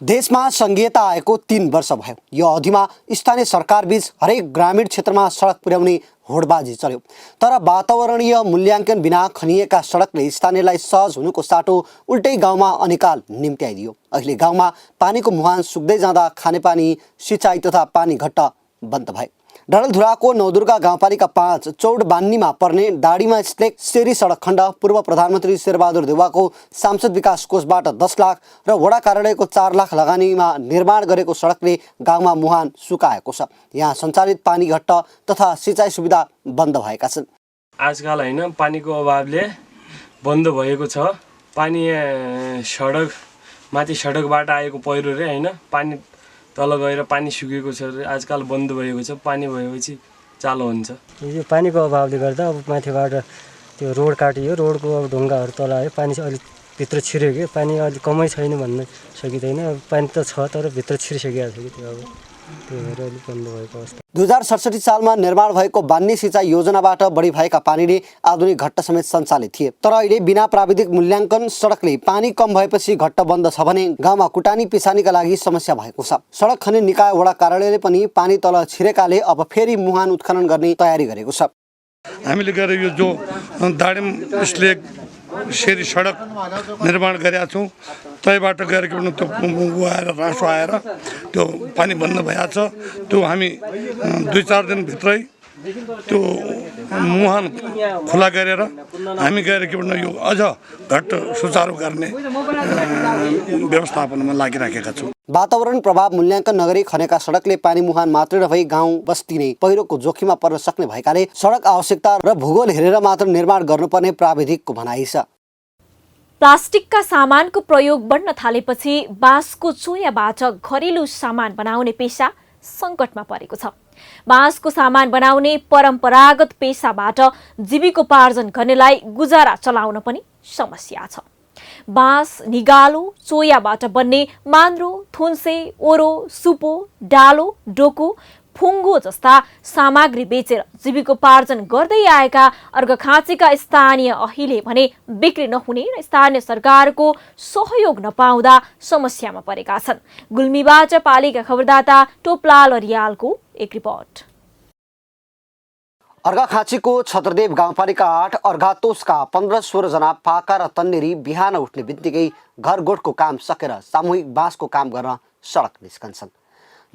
देशमा संघीयता आएको 3 वर्ष भयो। यो अवधिमा स्थानीय सरकारबीच हरेक ग्रामीण क्षेत्रमा सडक पुर्याउने होडबाजी चल्यो। तर वातावरणीय मूल्याङ्कन बिना खनिएका सडकले स्थानीयलाई सहज हुनुको साटो उल्टै गाउँमा अनेकाल निम्त्याइदियो। अहिले गाउँमा पानीको मुहान सुक्दै जाँदा खानेपानी, सिँचाइ तथा पानी घट्ट बन्द भए। डडेलधुराको नवदुर्गा गाउँपालिका 5 चौड बान्नीमा पर्ने डाडीमा स्थित सेरी सडक खण्ड पूर्व प्रधानमन्त्री शेरबहादुर देउवाको सांसद विकास कोषबाट 10 लाख र वडा कार्यालयको 4 लाख लगानीमा निर्माण गरेको सडकले गाउँमा मुहान सुकाएको छ। यहाँ सञ्चालित पानी घट्ट तथा सिँचाइ सुविधा बन्द भएका छन्। आजकल हैन पानीको अभावले बन्द भएको छ। पानी सडक माथि सडकबाट आएको पहिरो रे हैन पानी तल गएर पानी सुकेको छ। आजकल बन्द भएको छ। पानी भएपछि चालो हुन्छ। यो पानीको अभावले गर्दा अब माथिबाट त्यो रोड काटियो, रोडको अब ढुङ्गाहरू तल आयो, पानी चाहिँ अलिक भित्र छिर्यो कि पानी अलिक कमै छैन भन्न सकिँदैन। अब पानी त छ तर भित्र छिरिसकेको छ कि त्यो अब त्यही भएर अलिक बन्द भएको अवस्था। 2067 सालमा निर्माण भएको बान्नी सिँचाइ योजनाबाट बढी भएका पानीले आधुनिक घट्ट समेत सञ्चालित थिए। तर अहिले बिना प्राविधिक मूल्याङ्कन सडकले पानी कम भएपछि घट्ट बन्द छ भने गाउँमा कुटानी पिसानीका लागि समस्या भएको छ। सडक खन्ने निकाय वडा कार्यालयले पनि पानी तल छिरेकाले अब फेरि मुहान उत्खनन गर्ने तयारी गरेको छ। हामीले गरे यो जो दाडिम स्लेग सेरी सडक निर्माण गरेका छौँ त्यहीबाट गएर के भन्नु त्यो आएर रासो आएर त्यो पानी बन्द भइहाल्छ। त्यो हामी 2-4 दिनभित्रै त्यो मुहान खुला गरेर हामी गएर के भन्नु यो अझ घट्ट सुचारू गर्ने व्यवस्थापनमा लागिराखेका छौँ। वातावरण प्रभाव मूल्याङ्कन नगरी खनेका सडकले पानी मुहान मात्रै नभई गाउँ बस्ती नै पहिरोको जोखिममा पर्न सक्ने भएकाले सडक आवश्यकता र भूगोल हेरेर मात्र निर्माण गर्नुपर्ने प्राविधिकको भनाइ छ। प्लास्टिकका सामानको प्रयोग बढ्न थालेपछि बाँसको चोयाबाट घरेलु सामान बनाउने पेशा सङ्कटमा परेको छ। बाँसको सामान बनाउने परम्परागत पेशाबाट जीविकोपार्जन गर्नेलाई गुजारा चलाउन पनि समस्या छ। बाँस, निगालो, चोयाबाट बन्ने मान्द्रो, थुन्से, ओरो, सुपो, डालो, डोको, फुङ्गो जस्ता सामग्री बेचेर जीविकोपार्जन गर्दै आएका अर्घखाँचीका स्थानीय अहिले भने बिक्री नहुने र स्थानीय सरकारको सहयोग नपाउँदा समस्यामा परेका छन्। गुल्मीबाट पालिका खबरदाता टोपलाल रियालको एक रिपोर्ट। अर्घाखाँचीको छत्रदेव गाउँपालिका 8 अर्घातोसका 15-16 जना पाका र तन्नेरी बिहान उठ्ने बित्तिकै घर गोठको काम सकेर सामूहिक बाँसको काम गर्न सडक निस्कन्छन्।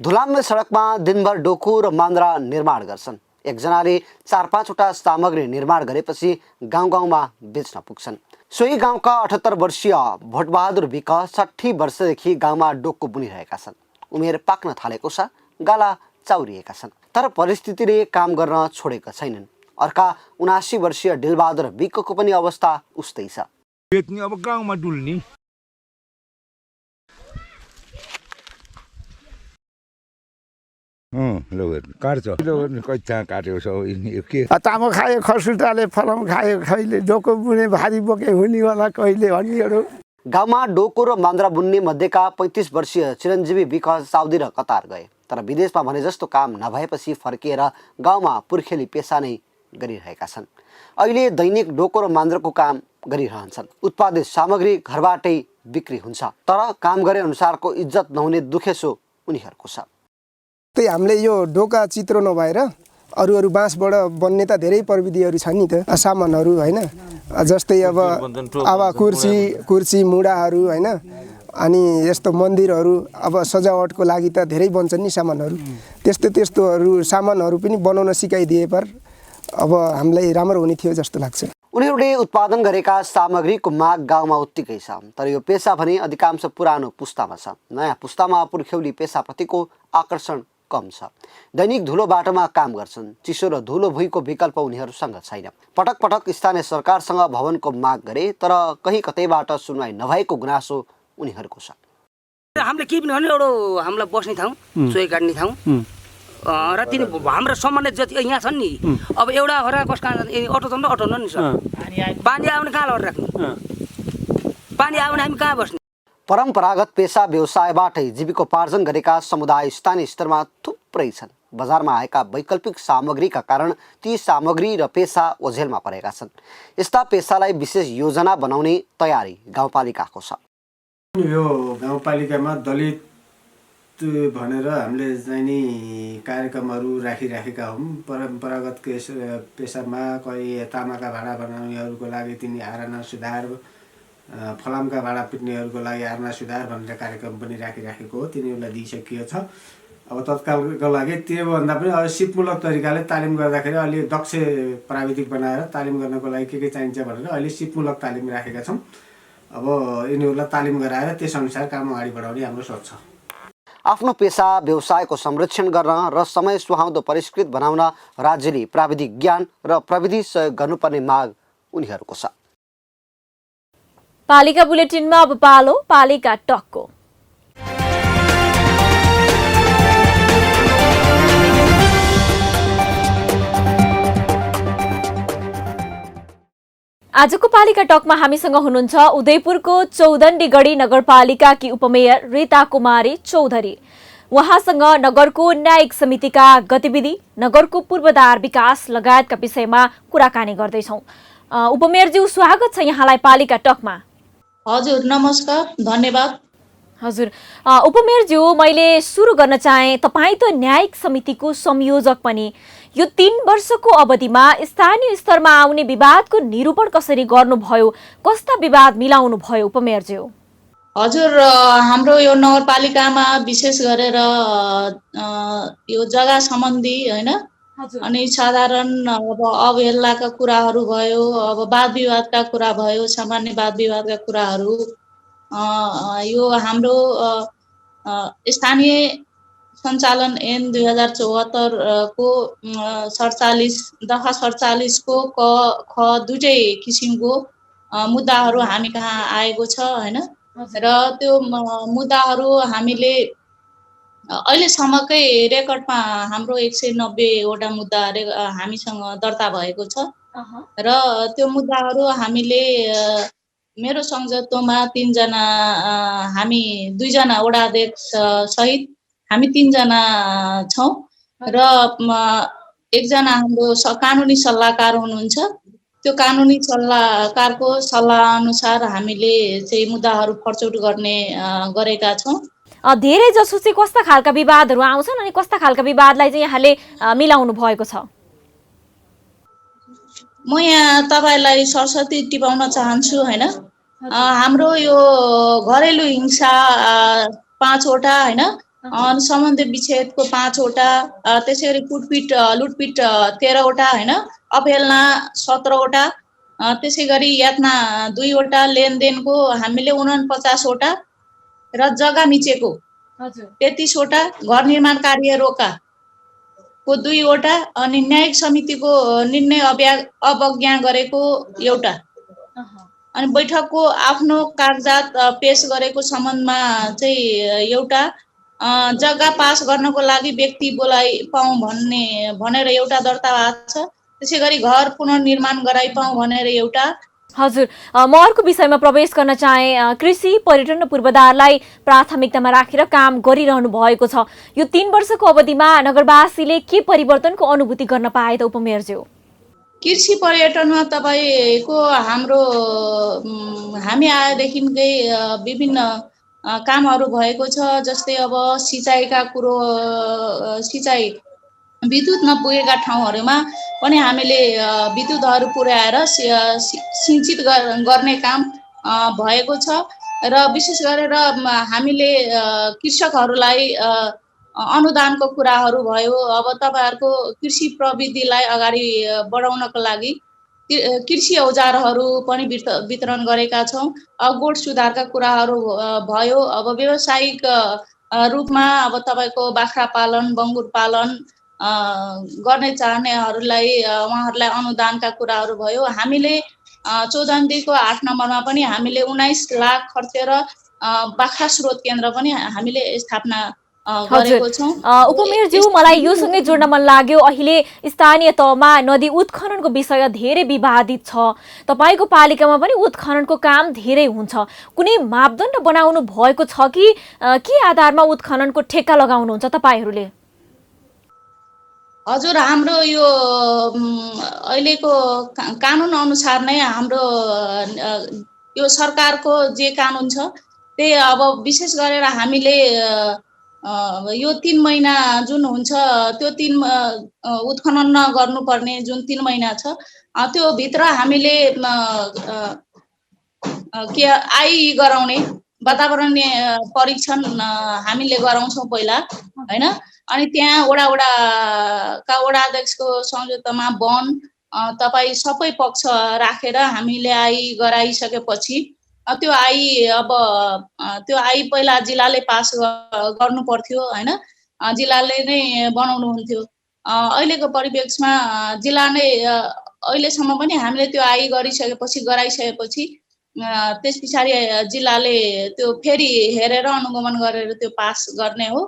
धुलाम्य सडकमा दिनभर डोको र मान्द्रा निर्माण गर्छन्। एकजनाले 4-5 वटा सामग्री निर्माण गरेपछि गाउँ गाउँमा बेच्न पुग्छन्। सोही गाउँका 78 वर्षीय भोटबहादुर विक 60 वर्षदेखि गाउँमा डोको बुनिरहेका छन्। उमेर पाक्न थालेको छ, गाला चाउरिएका छन्, तर परिस्थितिले काम गर्न छोडेका छैनन्। अर्का 79 वर्षीय दिलबहादुर विकको पनि अवस्था उस्तै छ। बेच्ने अब गाउँमा डुल्ने तामा खायो, खसुटाले फलाम खायो, कहिले डोको बुने भारी बोके हुने होला, कहिले अन्यहरू। गाउँमा डोको र मान्द्रा बुन्ने मध्येका 35 वर्षीय चिरञ्जीवी विक साउदी र कतार गए, तर विदेशमा भने जस्तो काम नभएपछि फर्किएर गाउँमा पुर्खेली पेसा नै गरिरहेका छन्। अहिले दैनिक डोको र मान्द्राको काम गरिरहन्छन्। उत्पादित सामग्री घरबाटै बिक्री हुन्छ, तर काम गरे अनुसारको इज्जत नहुने दुखेसो उनीहरूको छ। त्यही हामीले यो ढोका चित्रो नभएर अरू बाँसबाट बन्ने त धेरै प्रविधिहरू छन् नि त सामानहरू होइन जस्तै अब कुर्सी मुढाहरू होइन अनि यस्तो मन्दिरहरू अब सजावटको लागि त धेरै बन्छन् नि सामानहरू त्यस्तोहरू सामानहरू पनि बनाउन सिकाइदिए पर अब हामीलाई राम्रो हुने थियो जस्तो लाग्छ। उनीहरूले उत्पादन गरेका सामग्रीको माग गाउँमा उत्तिकै छ, तर यो पेसा भने अधिकांश पुरानो पुस्तामा छ। नयाँ पुस्तामा पुर्ख्यौली पेसाप्रतिको आकर्षण कम छ। दैनिक धुलो बाटोमा काम गर्छन्, चिसो र धुलो भुइँको विकल्प उनीहरूसँग छैन। पटक पटक स्थानीय सरकारसँग भवनको माग गरे तर कहीँ कतैबाट सुनवाई नभएको गुनासो उनीहरूको छ। हामीले के पनि भने एउटा हामीलाई बस्ने ठाउँ सोही काट्ने ठाउँ र तिनी हाम्रो सम्बन्धित जति यहाँ छन् नि अब एउटा हरा कस कहाँ अटो चल्दा अटो नि सर पानी आउने कहाँ लड राख्ने पानी आउने हामी कहाँ बस्ने। परम्परागत पेसा व्यवसायबाटै जीविकोपार्जन गरेका समुदाय स्थानीय स्तरमा थुप्रै छन्। बजारमा आएका वैकल्पिक सामग्रीका कारण ती सामग्री र पेसा ओझेलमा परेका छन्। यस्ता पेसालाई विशेष योजना बनाउने तयारी गाउँपालिकाको छ। यो गाउँपालिकामा दलित भनेर हामीले चाहिँ नि कार्यक्रमहरू राखिराखेका हौँ। परम्परागत पेसामा कोही तामाका भाँडा बनाउनेहरूको लागि तिनी आराना सुधार, फलामका भाँडा पिट्नेहरूको लागि आराना सुधार भनेर कार्यक्रम पनि राखिराखेको हो। तिनीहरूलाई दिइसकिएको छ। अब तत्कालको लागि त्योभन्दा पनि अब सिपमूलक तरिकाले तालिम गर्दाखेरि अलि दक्ष प्राविधिक बनाएर तालिम गर्नको लागि के चाहिन्छ भनेर अहिले सिपमूलक तालिम राखेका छौँ। अब यिनीहरूलाई तालिम गराएर त्यसअनुसार काम अगाडि बढाउने हाम्रो सोच छ। आफ्नो पेसा व्यवसायको संरक्षण गर्न र समय सुहाउँदो परिष्कृत बनाउन राज्यले प्राविधिक ज्ञान र प्रविधि सहयोग गर्नुपर्ने माग उनीहरूको छ। पालिका बुलेटिनमा अब पालो पालिका टकको। आजको पालिका टकमा हामीसँग हुनुहुन्छ उदयपुरको चौदण्डीगढी नगरपालिकाकी उपमेयर रीता कुमारी चौधरी। उहाँसँग नगरको न्यायिक समितिका गतिविधि, नगरको पूर्वाधार विकास लगायतका विषयमा कुराकानी गर्दैछौँ। उपमेयरज्यू, स्वागत छ यहाँलाई पालिका टकमा। हजुर नमस्कार, धन्यवाद। हजुर उपमेयरज्यू, मैले सुरु गर्न चाहे, तपाईँ त न्यायिक समितिको संयोजक पनि। यो 3 वर्षको अवधिमा स्थानीय स्तरमा आउने विवादको निरूपण कसरी गर्नुभयो, कस्ता विवाद मिलाउनु भयो उपमेयरज्यू? हजुर हाम्रो यो नगरपालिकामा विशेष गरेर यो जग्गा सम्बन्धी हैन अनि साधारण अब अवहेलनाका कुराहरू भयो, अब वाद विवादका कुरा भयो, सामान्य वाद विवादका कुराहरू यो हाम्रो स्थानीय सञ्चालन ऐन 2074 को 47 दफा 47 को क ख दुईटै किसिमको मुद्दाहरू हामी कहाँ आएको छ हैन र त्यो मुद्दाहरू हामीले अहिलेसम्मकै रेकर्डमा हाम्रो 190 वटा मुद्दा हामीसँग दर्ता भएको छ र त्यो मुद्दाहरू हामीले मेरो संयोजकत्वमा 3 जना हामी 2 जना वडा अध्यक्ष सहित हामी 3 जना छौँ र 1 जना हाम्रो कानुनी सल्लाहकार हुनुहुन्छ। त्यो कानुनी सल्लाहकारको सल्लाह अनुसार हामीले चाहिँ मुद्दाहरू फर्चौट गर्ने गरेका छौँ। धेरै जसो चाहिँ कस्ता खालका विवादहरू आउँछन् अनि कस्ता खालका विवादलाई चाहिँ यहाँले मिलाउनु भएको छ? म यहाँ तपाईलाई सरस्वती टिपाउन चाहन्छु हैन। हाम्रो यो घरेलु हिंसा 5 वटा हैन, सम्बन्ध विच्छेदको 5 वटा, त्यसैगरी कुटपिट लुटपिट 13 वटा हैन, अपहेलना 17 वटा, त्यसैगरी यातना 2 वटा, लेनदेनको हामीले 49 वटा र जग्गा मिचेको 33 वटा, घर निर्माण कार्य रोका को 2 वटा अनि न्यायिक समितिको निर्णय अवज्ञा गरेको एउटा अनि बैठकको आफ्नो कागजात पेश गरेको सम्बन्धमा चाहिँ एउटा, जग्गा पास गर्नको लागि व्यक्ति बोलाइ पाऊँ भनेर एउटा दर्ता भएको छ। त्यसैगरी घर पुनर्निर्माण गराइ पाऊँ भनेर एउटा। हजुर म अर्को विषयमा प्रवेश गर्न चाहे। कृषि, पर्यटन र पूर्वाधारलाई प्राथमिकतामा राखेर काम गरिरहनु भएको छ। यो 3 वर्षको अवधिमा नगरवासीले के परिवर्तनको अनुभूति गर्न पाए त उपमेयरज्यू? कृषि पर्यटनमा तपाईको हाम्रो हामी आएदेखिकै विभिन्न कामहरू भएको छ। जस्तै अब सिँचाइका कुरो, सिँचाइ विद्युत नपुगेका ठाउँहरूमा पनि हामीले विद्युतहरू पुर्याएर सिंचित गर्ने काम भएको छ र विशेष गरेर हामीले कृषकहरूलाई अनुदानको कुराहरू भयो। अब तपाईँहरूको कृषि प्रविधिलाई अगाडि बढाउनको लागि कृषि औजारहरू पनि वितरण गरेका छौँ। गोठ सुधारका कुराहरू भयो। अब व्यावसायिक रूपमा अब तपाईँको बाख्रा पालन, बङ्गुर पालन गर्ने चाहनेहरूलाई उहाँहरूलाई अनुदानका कुराहरू भयो। हामीले चौधन्तीको 8 नम्बरमा पनि हामीले 19 लाख खर्चेर बाख्रा स्रोत केन्द्र पनि हामीले स्थापना गरेको छौँ। उपमेयरज्यू, मलाई यो सँगै जोड्न मन लाग्यो, अहिले स्थानीय तहमा नदी उत्खननको विषय धेरै विवादित छ। तपाईँको पालिकामा पनि उत्खननको काम धेरै हुन्छ। कुनै मापदण्ड बनाउनु भएको छ कि के आधारमा उत्खननको ठेक्का लगाउनुहुन्छ तपाईँहरूले? हजुर, हाम्रो यो अहिलेको कानुन अनुसार नै हाम्रो यो सरकारको जे कानुन छ त्यही अब विशेष गरेर हामीले यो 3 महिना जुन हुन्छ त्यो 3 उत्खनन नगर्नुपर्ने जुन 3 महिना छ त्यो भित्र हामीले के आई गराउने वातावरणीय परीक्षण हामीले गराउँछौँ पहिला, हैन? अनि त्यहाँ वडाका वडाध्यक्षको संयुक्तमा वन तपाईँ सबै पक्ष राखेर हामीले आई गराइसकेपछि त्यो आई पहिला जिल्लाले पास गर्नु पर्थ्यो, हैन? जिल्लाले नै बनाउनु हुन्थ्यो। अहिलेको परिप्रेक्ष्यमा जिल्ला नै अहिलेसम्म पनि हामीले त्यो आई गराइसकेपछि त्यस पछाडि जिल्लाले त्यो फेरि हेरेर अनुगमन गरेर त्यो पास गर्ने हो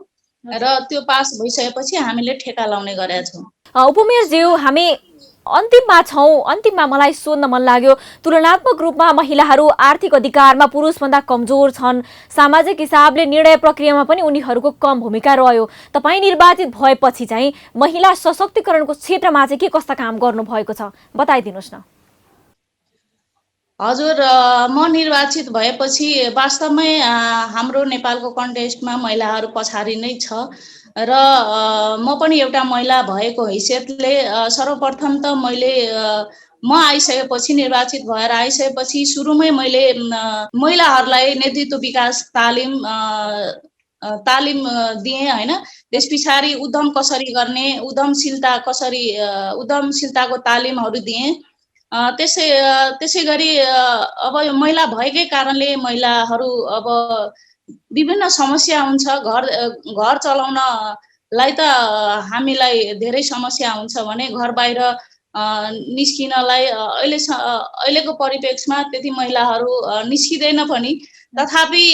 र त्यो पास भइसकेपछि हामीले ठेक्का लाउने गरेका छौँ। उपमेयरज्यू, हामी अन्तिममा छौँ। अन्तिममा मलाई सोध्न मन लाग्यो, तुलनात्मक रूपमा महिलाहरू आर्थिक अधिकारमा पुरुषभन्दा कमजोर छन्। सामाजिक हिसाबले निर्णय प्रक्रियामा पनि उनीहरूको कम भूमिका रह्यो। तपाईँ निर्वाचित भएपछि चाहिँ महिला सशक्तिकरणको क्षेत्रमा चाहिँ के कस्ता काम गर्नुभएको छ बताइदिनुहोस् न। हजुर, म निर्वाचित भएपछि वास्तवमै हाम्रो नेपालको कन्टेक्स्टमा महिलाहरू पछाडि नै छ र म पनि एउटा महिला भएको हैसियतले सर्वप्रथम त म आइसकेपछि, निर्वाचित भएर आइसकेपछि सुरुमै मैले महिलाहरूलाई नेतृत्व विकास तालिम दिएँ, हैन? त्यस पछाडि उद्यम कसरी गर्ने, उद्यमशीलताको तालिमहरू दिएँ। त्यसै गरी अब यो महिला भएकै कारणले महिलाहरू अब विभिन्न समस्या हुन्छ। घर चलाउनलाई त हामीलाई धेरै समस्या हुन्छ भने घर बाहिर निस्किनलाई अहिलेको परिप्रेक्ष्यमा त्यति महिलाहरू निस्किँदैन पनि। तथापि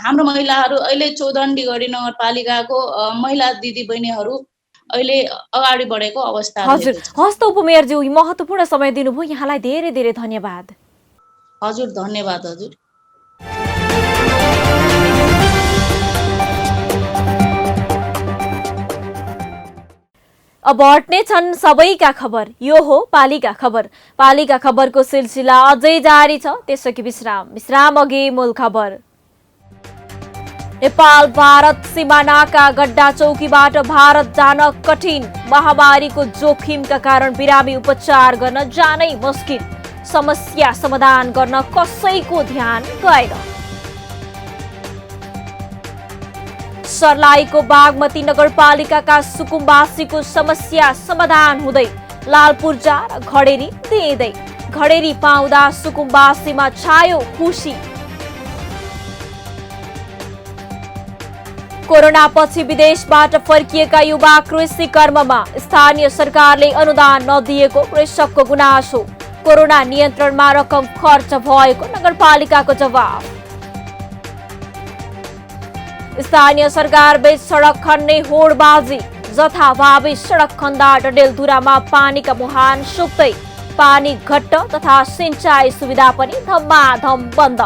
हाम्रो महिलाहरू अहिले चौधन्ती नगरपालिकाको महिला दिदीबहिनीहरू अहिले अगाडि बढेको अवस्था। हजुर, हस्त उपमेयरज्यू, महत्त्वपूर्ण समय दिनुभयो, यहाँलाई धेरै धेरै धन्यवाद। हजुर, धन्यवाद। हजुर, अब हट्ने छन् सबैका खबर। यो हो पालिका खबर। पालिका खबरको सिलसिला अझै जारी छ, त्यसैको विश्राम अघि मूल खबर। नेपाल भारत सिमानाका गड्डा चौकीबाट भारत जान कठिन। महामारीको जोखिमका कारण बिरामी उपचार गर्न जानै मुस्किल। समस्या समाधान गर्न कसैको ध्यान गएन। सर्लाहीको बागमती नगरपालिकाका सुकुम्बासीको समस्या समाधान हुँदै लालपुर्जा र घडेरी दिँदै। घडेरी पाउँदा सुकुम्बासीमा छायो खुसी। कोरोनापछि विदेशबाट फर्किएका युवा कृषि कर्ममा स्थानीय सरकारले अनुदान नदिएको कृषकको गुनासो। कोरोना नियन्त्रणमा रकम खर्च भएको नगरपालिकाको जवाफ। स्थानीय सरकार बीच सडक खन्ने होडबाजी। जथाभावी सडक खन्दा डडेलधुरामा पानीका मुहान सुक्दै। पानी घट्ट तथा सिंचाई सुविधा पनि धम्माधम बन्द।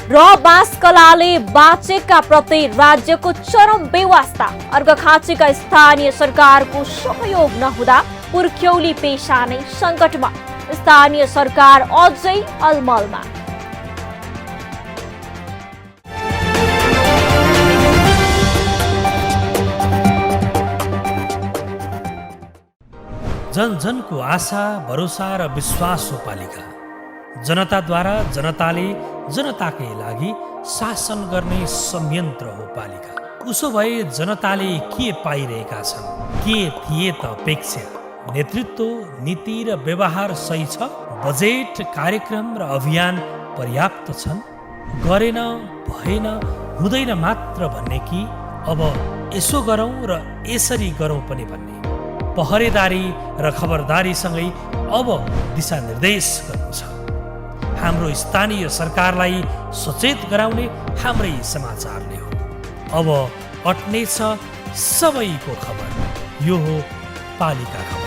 र बाँसकलाले बाँचेका प्रति राज्यको चरम बेवास्ता। अर्घखाँचीका स्थानीय सरकारको सहयोग नहुँदा पुर्ख्यौली पेशा नै सङ्कटमा। स्थानीय सरकार अझै अलमलमा। जन जनको आशा भरोसा र विश्वास हो पालिका। जनताद्वारा जनताले जनताकै लागि शासन गर्ने संयन्त्र हो पालिका। उसो भए जनताले के पाइरहेका छन्? के थिए त अपेक्षा? नेतृत्व, नीति र व्यवहार सही छ? बजेट, कार्यक्रम र अभियान पर्याप्त छन्? गरेन, भएन, हुँदैन मात्र भन्ने कि अब यसो गरौँ र यसरी गरौँ पनि भन्ने? पहरेदारी र खबरदारीसँगै अब दिशानिर्देश गर्नु छ। हाम्रो स्थानीय सरकारलाई सचेत गराउने हाम्रै समाचारले हो। अब अट्ने छ सबैको खबर। यो हो पालिका खबर।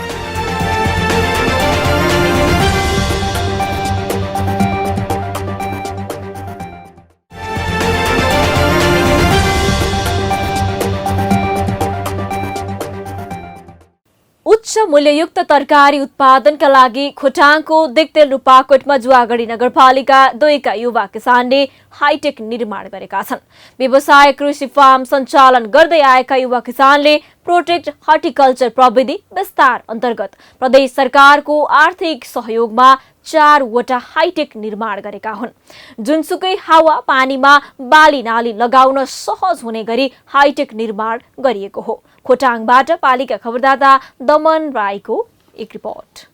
उच्च मूल्ययुक्त तरकारी उत्पादनका लागि खोटाङको दिक्तेल रूपाकोटमा जुवागढी नगरपालिका 2 का युवा किसानले हाइटेक निर्माण गरेका छन्। व्यवसाय कृषि फार्म सञ्चालन गर्दै आएका युवा किसानले प्रोटेक्ट हर्टिकल्चर प्रविधि विस्तार अन्तर्गत प्रदेश सरकारको आर्थिक सहयोगमा 4 वटा हाइटेक निर्माण गरेका हुन्। जुनसुकै हावा पानीमा बाली नाली लगाउन सहज हुने गरी हाइटेक निर्माण गरिएको हो। खोटाङबाट पालिका खबरदाता दमन राईको एक रिपोर्ट।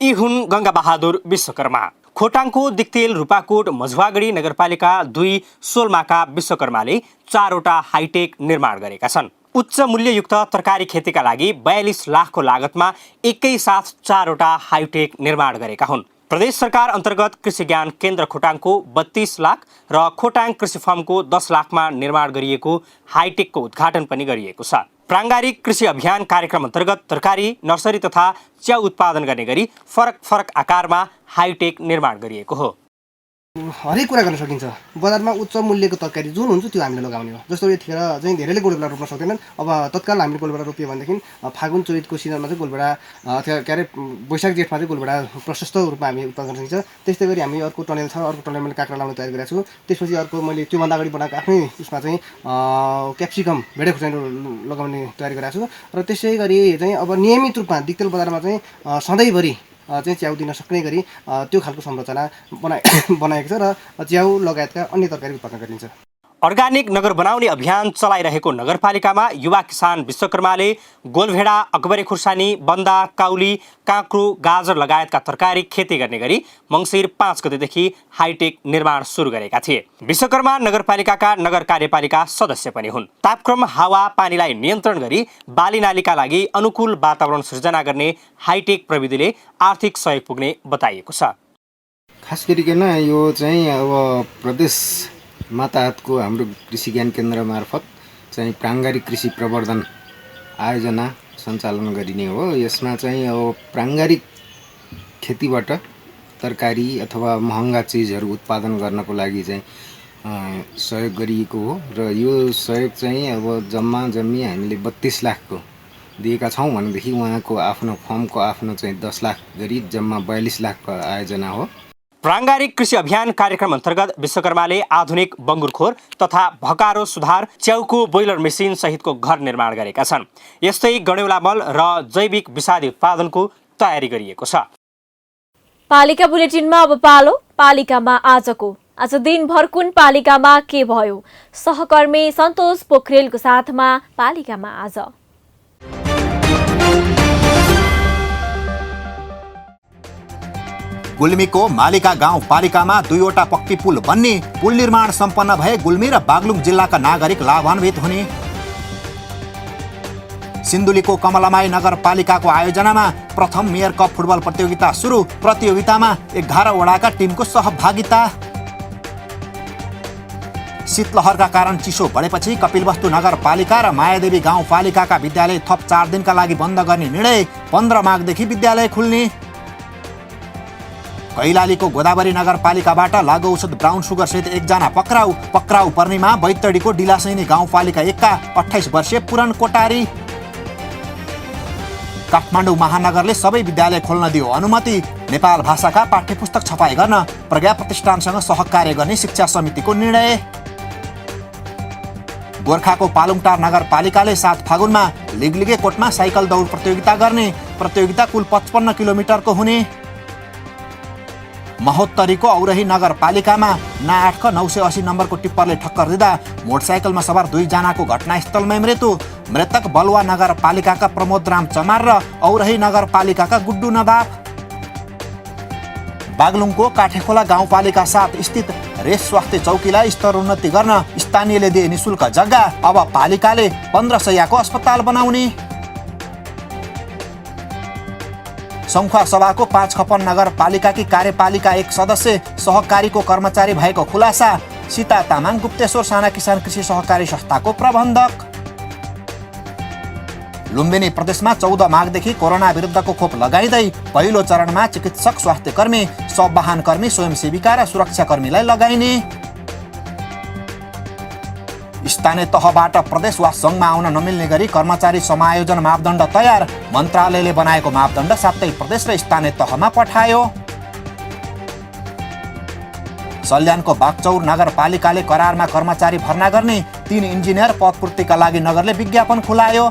यी हुन् गंगा बहादुर विश्वकर्मा। खोटाङको दिक्तेल रूपाकोट मझुवागढी नगरपालिका 2 सोलमाका विश्वकर्माले 4 वटा हाइटेक निर्माण गरेका छन्। उच्च मूल्ययुक्त तरकारी खेतीका लागि 42 लाखको लागतमा एकैसाथ 4 वटा हाइटेक निर्माण गरेका हुन्। प्रदेश सरकार अन्तर्गत कृषि ज्ञान केन्द्र खोटाङको 32 लाख र खोटाङ कृषि फर्मको 10 लाखमा निर्माण गरिएको हाइटेकको उद्घाटन पनि गरिएको छ। प्राङ्गारिक कृषि अभियान कार्यक्रम अन्तर्गत तरकारी, नर्सरी तथा च्याउ उत्पादन गर्ने गरी फरक फरक आकारमा हाइटेक निर्माण गरिएको हो। हरेक कुरा गर्न सकिन्छ। बजारमा उच्च मूल्यको तरकारी जुन हुन्छ त्यो हामीले लगाउने हो। जस्तो यतिखेर चाहिँ धेरैले गोलभेडा रोप्न सक्दैनन्। अब तत्काल हामीले गोलभेडा रोप्यो भनेदेखि फागुन चैतको सिजनमा चाहिँ गोलभेडा के अरे वैशाख जेठमा चाहिँ गोलभेडा प्रशस्त रूपमा हामी उत्पादन गर्न सकिन्छ। त्यस्तै गरी हामी अर्को टनेल छ, अर्को टनेल मैले काँक्रा लाउने तयारी गरेको छु। त्यसपछि अर्को मैले त्योभन्दा अगाडि बनाएको आफ्नै उसमा चाहिँ क्याप्सिकम भेडे खुर्सानी लगाउने तयारी गरेको छु। र त्यसै गरी चाहिँ अब नियमित रूपमा दिक्तेल बजारमा चाहिँ सधैँभरि चाहिँ च्याउ दिन सक्ने गरी त्यो खालको संरचना बनाएको छ र च्याउ लगायतका अन्य तरकारी उत्पादन गरिन्छ। अर्गानिक नगर बनाउने अभियान चलाइरहेको नगरपालिकामा युवा किसान विश्वकर्माले गोलभेडा, अकबरे खुर्सानी, बन्दा, काउली, काँक्रो, गाजर लगायतका तरकारी खेती गर्ने गरी मङ्सिर 5 गतेदेखि हाइटेक निर्माण सुरु गरेका थिए। विश्वकर्मा नगरपालिकाका नगर कार्यपालिका सदस्य पनि हुन्। तापक्रम, हावा पानीलाई नियन्त्रण गरी बाली नालीका लागि अनुकूल वातावरण सृजना गर्ने हाइटेक प्रविधिले आर्थिक सहयोग पुग्ने बताइएको छ। खास गरिकन यो चाहिँ अब प्रदेश माताहतको हाम्रो कृषि ज्ञान केन्द्र मार्फत चाहिँ प्राङ्गारिक कृषि प्रवर्धन आयोजना सञ्चालन गरिने हो। यसमा चाहिँ अब प्राङ्गारिक खेतीबाट तरकारी अथवा महँगा चिजहरू उत्पादन गर्नको लागि चाहिँ सहयोग गरिएको हो र यो सहयोग चाहिँ अब जम्मी हामीले 32 लाखको दिएका छौँ भनेदेखि उहाँको आफ्नो फर्मको आफ्नो चाहिँ 10 लाख गरी जम्मा 42 लाखको आयोजना हो। प्राङ्गारिक कृषि अभियान कार्यक्रम अन्तर्गत विश्वकर्माले आधुनिक बङ्गुरखोर तथा भकारो सुधार, च्याउको बोइलर मेसिन सहितको घर निर्माण गरेका छन्। यस्तै गणेउला मल र जैविक विषादी उत्पादनको तयारी गरिएको छ। पालिका बुलेटिनमा अब पालो पालिकामा आजको। आज दिनभर कुन पालिकामा के भयो? सहकर्मी सन्तोष पोखरेलको साथमा पालिकामा आज। गुल्मीको मालिका गाउँपालिकामा 2 वटा पक्की पुल बन्ने, पुल निर्माण सम्पन्न भए गुल्मी र बागलुङ जिल्लाका नागरिक लाभान्वित हुने। सिन्धुलीको कमलामाई नगरपालिकाको आयोजनामा प्रथम मेयर कप फुटबल प्रतियोगिता सुरु। प्रतियोगितामा 11 वडाका टिमको सहभागिता। शीतलहरका कारण चिसो बढेपछि कपिलवस्तु नगरपालिका र मायादेवी गाउँपालिकाका विद्यालय थप 4 दिनका लागि बन्द गर्ने निर्णय। 15 माघदेखि विद्यालय खुल्ने। कैलालीको गोदावरी नगरपालिकाबाट लागु औषध ब्राउन सुगर सहित 1 जना पक्राउ पर्नेमा बैतडीको डिलासैनी गाउँपालिका 1 का 28 वर्षीय पुरन कोटारी। काठमाडौँ महानगरले सबै विद्यालय खोल्न दियो अनुमति। नेपाल भाषाका पाठ्यपुस्तक छपाई गर्न प्रज्ञा प्रतिष्ठानसँग सहकार्य गर्ने शिक्षा समितिको निर्णय। गोर्खाको पालुङटार नगरपालिकाले 7 फागुनमा लिगलिगे कोटमा साइकल दौड प्रतियोगिता गर्ने। प्रतियोगिता कुल 55 किलोमिटरको हुने। महोत्तरीको औरही नगरपालिकामा ना 8 980 नम्बरको टिप्परले ठक्कर दिँदा मोटरसाइकलमा सवार 2 जनाको घटनास्थलमै मृत्यु। मृतक बलुवा नगरपालिकाका प्रमोद राम चमार र औरही नगरपालिकाका गुड्डु नदाफ। बागलुङको काठेखोला गाउँपालिका 7 स्थित रेस स्वास्थ्य चौकीलाई स्तरोन्नति गर्न स्थानीयले दिए निशुल्क जग्गा। अब पालिकाले 1500 अस्पताल बनाउने। सङ्खुवा सभाको 5 खपन नगरपालिकाकी कार्यपालिका 1 सदस्य सहकारीको कर्मचारी भएको खुलासा। सीता तामाङ गुप्तेश्वर साना किसान कृषि सहकारी संस्थाको प्रबन्धक। लुम्बिनी प्रदेशमा 14 माघदेखि कोरोना विरुद्धको खोप लगाइँदै पहिलो चरणमा चिकित्सक, स्वास्थ्यकर्मी, सब वाहनकर्मी, स्वयंसेविका र सुरक्षाकर्मीलाई लगाइने। स्थानीय तहबाट प्रदेश वा सङ्घमा आउन नमिल्ने गरी कर्मचारी समायोजन मापदण्ड तयार। मन्त्रालयले बनाएको मापदण्ड सातै प्रदेश र स्थानीय तहमा पठायो। सल्यानको बागचौर नगरपालिकाले करारमा कर्मचारी भर्ना गर्ने। 3 इन्जिनियर पदपूर्तिका लागि नगरले विज्ञापन खुलायो।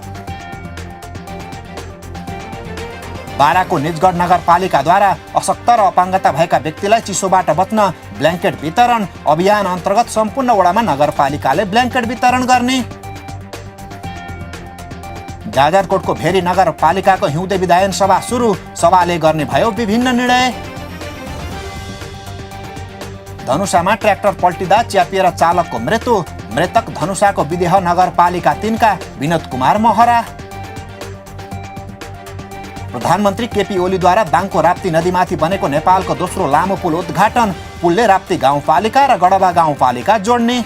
बाराको निजगढ नगरपालिकाद्वारा अशक्त र अपाङ्गता भएका व्यक्तिलाई चिसोबाट बच्न ब्ल्याङ्केट वितरण अभियान अन्तर्गत सम्पूर्ण वडामा नगरपालिकाले ब्ल्याङ्केट वितरण गर्ने। जाजरकोटको भेरी नगरपालिकाको हिउँदे विधायन सभा सुरु। सभाले गर्ने भयो विभिन्न निर्णय। धनुषामा ट्र्याक्टर पल्टिँदा च्यापिएर चालकको मृत्यु। मृतक धनुषाको विदेह नगरपालिका 3 का विनोद कुमार महरा। प्रधानमन्त्री केपी ओलीद्वारा दाङको राप्ती नदीमाथि बनेको नेपालको दोस्रो लामो पुल उद्घाटन। पुलले राप्ती गाउँपालिका र गडबा गाउँपालिका जोड्ने।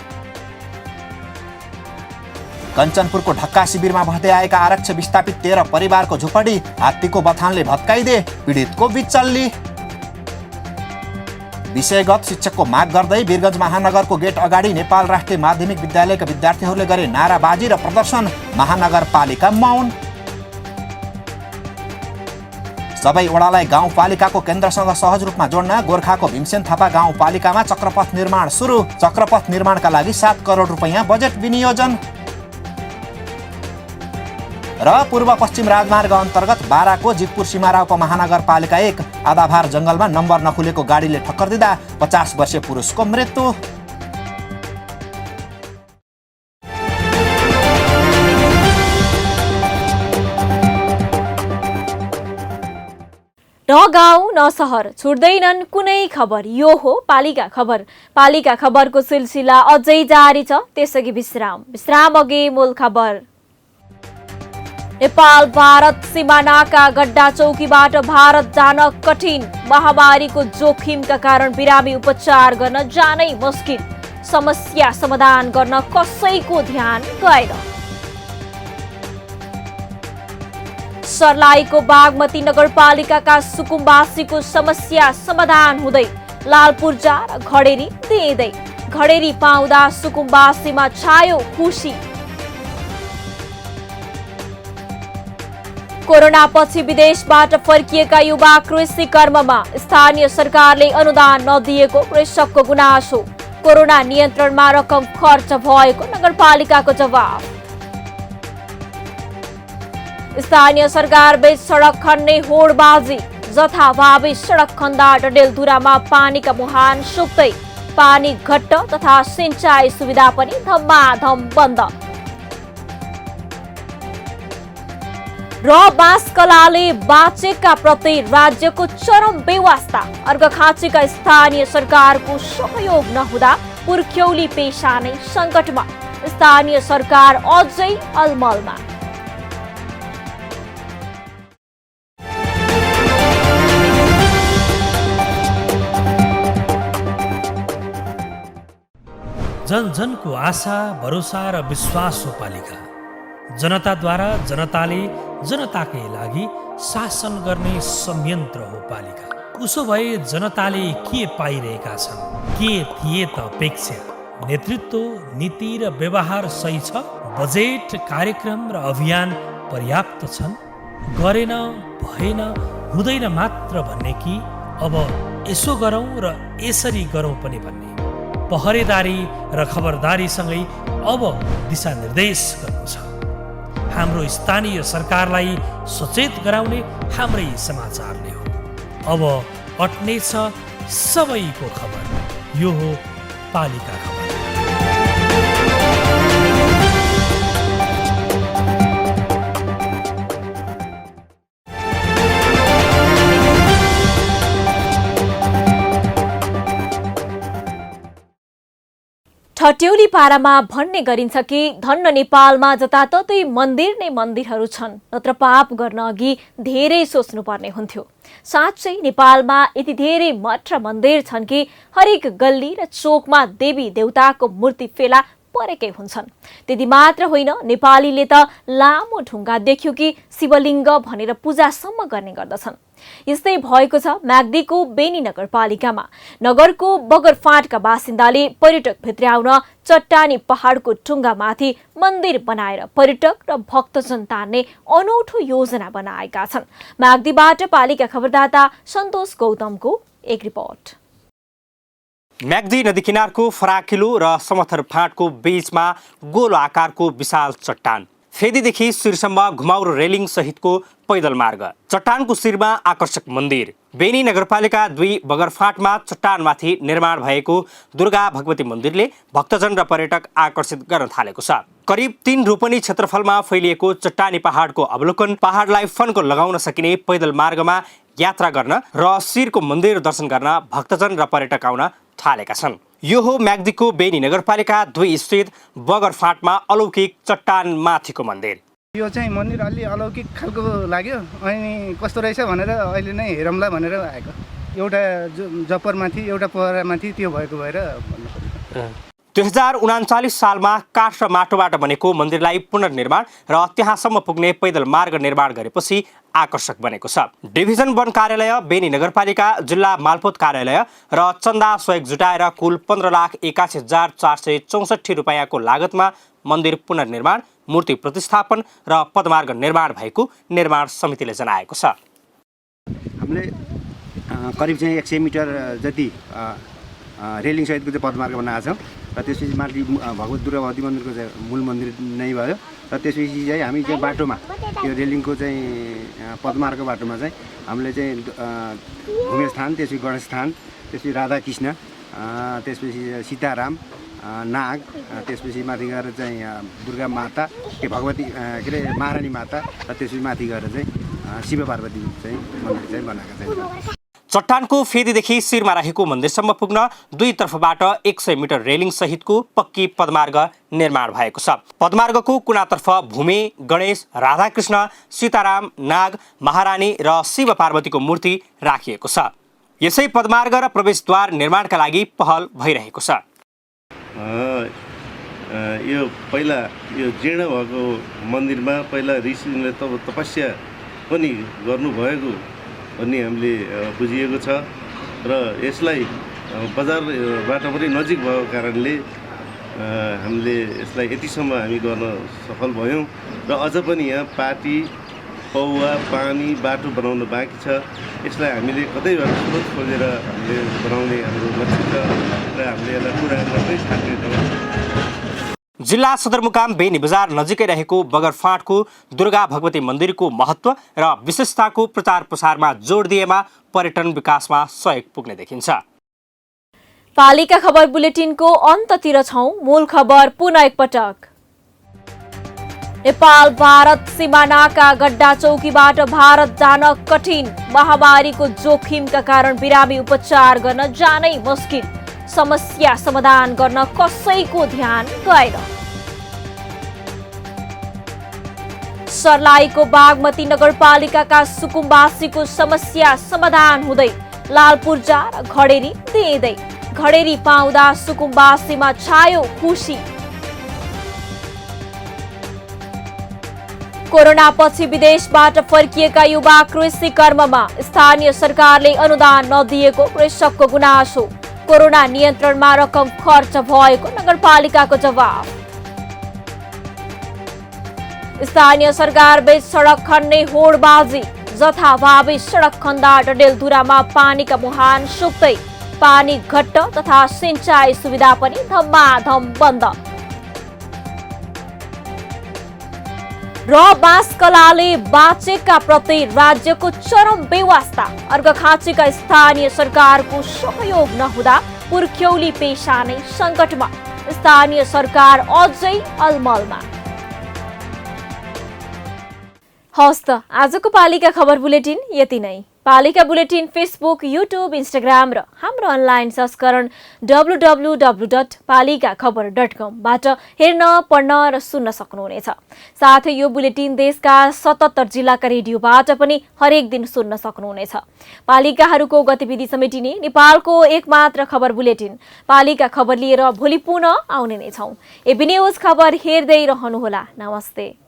कञ्चनपुरको ढक्का शिविरमा बस्दै आएका आरक्ष विस्थापित 13 परिवारको झुपडी हात्तीको बथानले भत्काइदिए। पीडितको बिचल्ली। विषयगत शिक्षकको माग गर्दै वीरगञ्ज महानगरको गेट अगाडि नेपाल राष्ट्रिय माध्यमिक विद्यालयका विद्यार्थीहरूले गरे नाराबाजी र प्रदर्शन। महानगरपालिका मौन। सबै वडालाई गाउँपालिकाको केन्द्रसँग सहज रूपमा जोड्न गोर्खाको भीमसेन थापा गाउँपालिकामा चक्रपथ निर्माण सुरु। चक्रपथ निर्माणका लागि 7 करोड रुपैयाँ बजेट विनियोजन। र पूर्व पश्चिम राजमार्ग अन्तर्गत बाराको जितपुर सीमारा उपमहानगरपालिका 1 आधाभार जङ्गलमा नम्बर नखुलेको गाडीले ठक्कर दिँदा 50 वर्षीय पुरुषको मृत्यु। न गाउँ न सहर छुट्दैनन् कुनै खबर। यो हो पालिका खबर। पालिका खबरको सिलसिला अझै जारी छ। त्यसअघि विश्राम अघि मूल खबर। नेपाल भारत सिमानाका गड्डा चौकीबाट भारत जान कठिन। महामारीको जोखिमका कारण बिरामी उपचार गर्न जानै मुस्किल। समस्या समाधान गर्न कसैको ध्यान गएन। सर्लाहीको बागमती नगरपालिकाका सुकुम्बासीको समस्या समाधान हुँदै लालपूर्जा र घडेरी दिँदै। घडेरी पाउँदा सुकुम्बासीमा छायो खुसी। कोरोनापछि विदेशबाट फर्किएका युवा कृषि कर्ममा स्थानीय सरकारले अनुदान नदिएको कृषकको गुनासो। कोरोना नियन्त्रणमा रकम खर्च भएको नगरपालिकाको जवाफ। स्थानीय सरकार बीच सडक खन्ने होडबाजी। जथाभावी सडक खन्दा डडेलधुरामा पानीका मुहान सुक्दै। पानी घट्ट तथा सिंचाई सुविधा पनि धम्माधम बन्द। र बाँसकलाले बाँचेका प्रति राज्यको चरम बेवास्ता। अर्घखाँचीका स्थानीय सरकारको सहयोग नहुँदा पुर्ख्यौली पेशा नै सङ्कटमा। स्थानीय सरकार अझै अलमलमा। जनजनको आशा भरोसा र विश्वास हो पालिका। जनताद्वारा जनताले जनताकै लागि शासन गर्ने संयन्त्र हो पालिका। उसो भए जनताले के पाइरहेका छन्? के थिए त अपेक्षा? नेतृत्व, नीति र व्यवहार सही छ? बजेट, कार्यक्रम र अभियान पर्याप्त छन्? गरेन, भएन, हुँदैन मात्र भन्ने कि अब यसो गरौँ र यसरी गरौँ पनि भन्ने? पहरेदारी र खबरदारीसँगै अब दिशानिर्देश गर्नु छ। हाम्रो स्थानीय सरकारलाई सचेत गराउने हाम्रै समाचारले हो। अब अट्नेछ सबैको खबर। यो हो पालिका खबर। ठट्यौली पारामा भन्ने गरिन्छ कि धन्न नेपालमा जताततै मन्दिर नै मन्दिरहरू छन्, नत्र पाप गर्न अघि धेरै सोच्नुपर्ने हुन्थ्यो। साँच्चै नेपालमा यति धेरै मठ र मन्दिर छन् कि हरेक गल्ली र चोकमा देवी देवताको मूर्ति फेला परेकै हुन्छन्। त्यति मात्र होइन, नेपालीले त लामो ढुङ्गा देख्यो कि शिवलिङ्ग भनेर पूजासम्म गर्ने गर्दछन्। यस्तै भएको छ म्याग्दीको बेनी नगरपालिकामा। नगरको बगरफाँटका बासिन्दाले पर्यटक भित्र्याउन चट्टानी पहाडको टुङ्गामाथि मन्दिर बनाएर पर्यटक र भक्तजन तान्ने अनौठो योजना बनाएका छन्। म्याग्दीबाट पालिका खबरदाता सन्तोष गौतमको एक रिपोर्ट। म्याग्दी नदी किनारको फराकिलो र समथर फाँटको बीचमा गोलो आकारको विशाल चट्टान, फेदीदेखि शिरसम्म घुमाउरो रेलिङ सहितको पैदल मार्ग, चट्टानको शिरमा आकर्षक मन्दिर। बेनी नगरपालिका 2 बगरफाँटमा चट्टानमाथि निर्माण भएको दुर्गा भगवती मन्दिरले भक्तजन र पर्यटक आकर्षित गर्न थालेको छ। करिब 3 रोपनी क्षेत्रफलमा फैलिएको चट्टानी पहाडको अवलोकन, पहाडलाई फन्को लगाउन सकिने पैदल मार्गमा यात्रा गर्न र शिरको मन्दिर दर्शन गर्न भक्तजन र पर्यटक आउन थालेका छन्। यो हो म्याग्दीको बेनी नगरपालिका 2 स्थित बगरफाँटमा अलौकिक चट्टान माथिको मन्दिर। यो चाहिँ मन्दिर अलि अलौकिक खालको लाग्यो, अनि कस्तो रहेछ भनेर अहिले नै हेरौँला भनेर आएको। एउटा जपरमाथि एउटा पहरामाथि त्यो भएको भएर 2039 सालमा काठ र माटोबाट बनेको मन्दिरलाई पुनर्निर्माण र त्यहाँसम्म पुग्ने पैदल मार्ग निर्माण गरेपछि आकर्षक बनेको छ। डिभिजन 1 कार्यालय, बेनी नगरपालिका, जिल्ला मालपोत कार्यालय र चन्दा सहयोग जुटाएर कुल 15,81,464 रुपैयाँको लागतमा मन्दिर पुनर्निर्माण, मूर्ति प्रतिस्थापन र पदमार्ग निर्माण भएको निर्माण समितिले जनाएको छ। हामीले करिब चाहिँ 100 मिटर जति रेलिङ सहितको चाहिँ पदमार्ग बनाएको छौँ र त्यसपछि माथि भगवत दुर्गा भगवती मन्दिरको चाहिँ मूल मन्दिर नै भयो र त्यसपछि चाहिँ हामी चाहिँ बाटोमा यो रेलिङको चाहिँ पदमार्गको बाटोमा चाहिँ हामीले चाहिँ घुमेश स्थान, त्यसपछि गणेश स्थान, त्यसपछि राधाकृष्ण, त्यसपछि सीताराम, नाग, त्यसपछि माथि गएर चाहिँ दुर्गा माता, भगवती के अरे महारानी माता र त्यसपछि माथि गएर चाहिँ शिव पार्वती चाहिँ मन्दिर चाहिँ बनाएका छन्। चट्टानको फेदीदेखि शिरमा रहेको मन्दिरसम्म पुग्न दुईतर्फबाट 100 मिटर रेलिङ सहितको पक्की पदमार्ग निर्माण भएको छ। पदमार्गको कुनातर्फ भूमे, गणेश, राधाकृष्ण, सीताराम, नाग, महारानी र शिव पार्वतीको मूर्ति राखिएको छ। यसै पदमार्ग र प्रवेशद्वार निर्माणका लागि पहल भइरहेको छ। यो पहिला यो जीर्ण भएको मन्दिरमा पहिला ऋषिले तपस्या पनि गर्नुभएको भन्ने हामीले बुझिएको छ र यसलाई बजारबाट पनि नजिक भएको कारणले हामीले यसलाई यतिसम्म हामी गर्न सफल भयौँ र अझ पनि यहाँ पाटी, पौवा, पानी, बाटो बनाउन बाँकी छ। यसलाई हामीले कतैबाट स्रोत खोजेर हामीले बनाउने हाम्रो लक्ष्य छ र हामीले यसलाई पुरा गर्दै थाल्नेछौँ। जिल्ला सदरमुकाम बेनी बजार नजिकै रहेको बगरफाँटको दुर्गा भगवती मन्दिरको महत्त्व र विशेषताको प्रचार प्रसारमा जोड दिएमा पर्यटन विकासमा सहयोग पुग्ने देखिन्छ। पालिका खबर बुलेटिनको अन्ततिर छौं। मूल खबर पुनः एकपटक। नेपाल भारत सीमानाका गड्डा चौकीबाट भारत जान कठिन, महामारीको जोखिमका कारण बिरामी उपचार गर्न जानै मुस्किल, समस्या समाधान गर्न कसैको ध्यान गएन। सर्लाहीको बागमती नगरपालिकाका सुकुम्बासीको समस्या समाधान हुँदै लालपुर्जा र घडेरी दिँदै, घडेरी पाउँदा सुकुम्बासीमा छायो खुसी। कोरोनापछि विदेशबाट फर्किएका युवा कृषि कर्ममा, स्थानीय सरकारले अनुदान नदिएको कृषकको गुनासो, कोरोना नियन्त्रणमा रकम खर्च भएको नगरपालिकाको जवाफ। स्थानीय सरकार बीच सडक खन्ने होडबाजी, जथाभावी सडक खन्दा डडेलधुरामा पानीका मुहान सुक्दै, पानी घट्ट तथा सिंचाई सुविधा पनि धम्माधम बन्द। र बाँसकलाले बाँचेका प्रति राज्यको चरम बेवास्ता। अर्घखाँचीका स्थानीय सरकारको सहयोग नहुँदा पुर्ख्यौली पेशा नै सङ्कटमा। स्थानीय सरकार अझै अलमलमा। हवस् त आजको पालिका खबर बुलेटिन यति नै। पालिका बुलेटिन फेसबुक, युट्युब, इन्स्टाग्राम र हाम्रो अनलाइन संस्करण www.palikakhbar.com बाट हेर्न, पढ्न र सुन्न सक्नुहुनेछ। साथै यो बुलेटिन देशका 77 जिल्लाका रेडियोबाट पनि हरेक दिन सुन्न सक्नुहुनेछ। पालिकाहरूको गतिविधि समेटिने नेपालको एकमात्र खबर बुलेटिन पालिका खबर लिएर भोलि पुनः आउने नै छौं। एबी न्यूज खबर हेर्दै रहनुहोला। नमस्ते।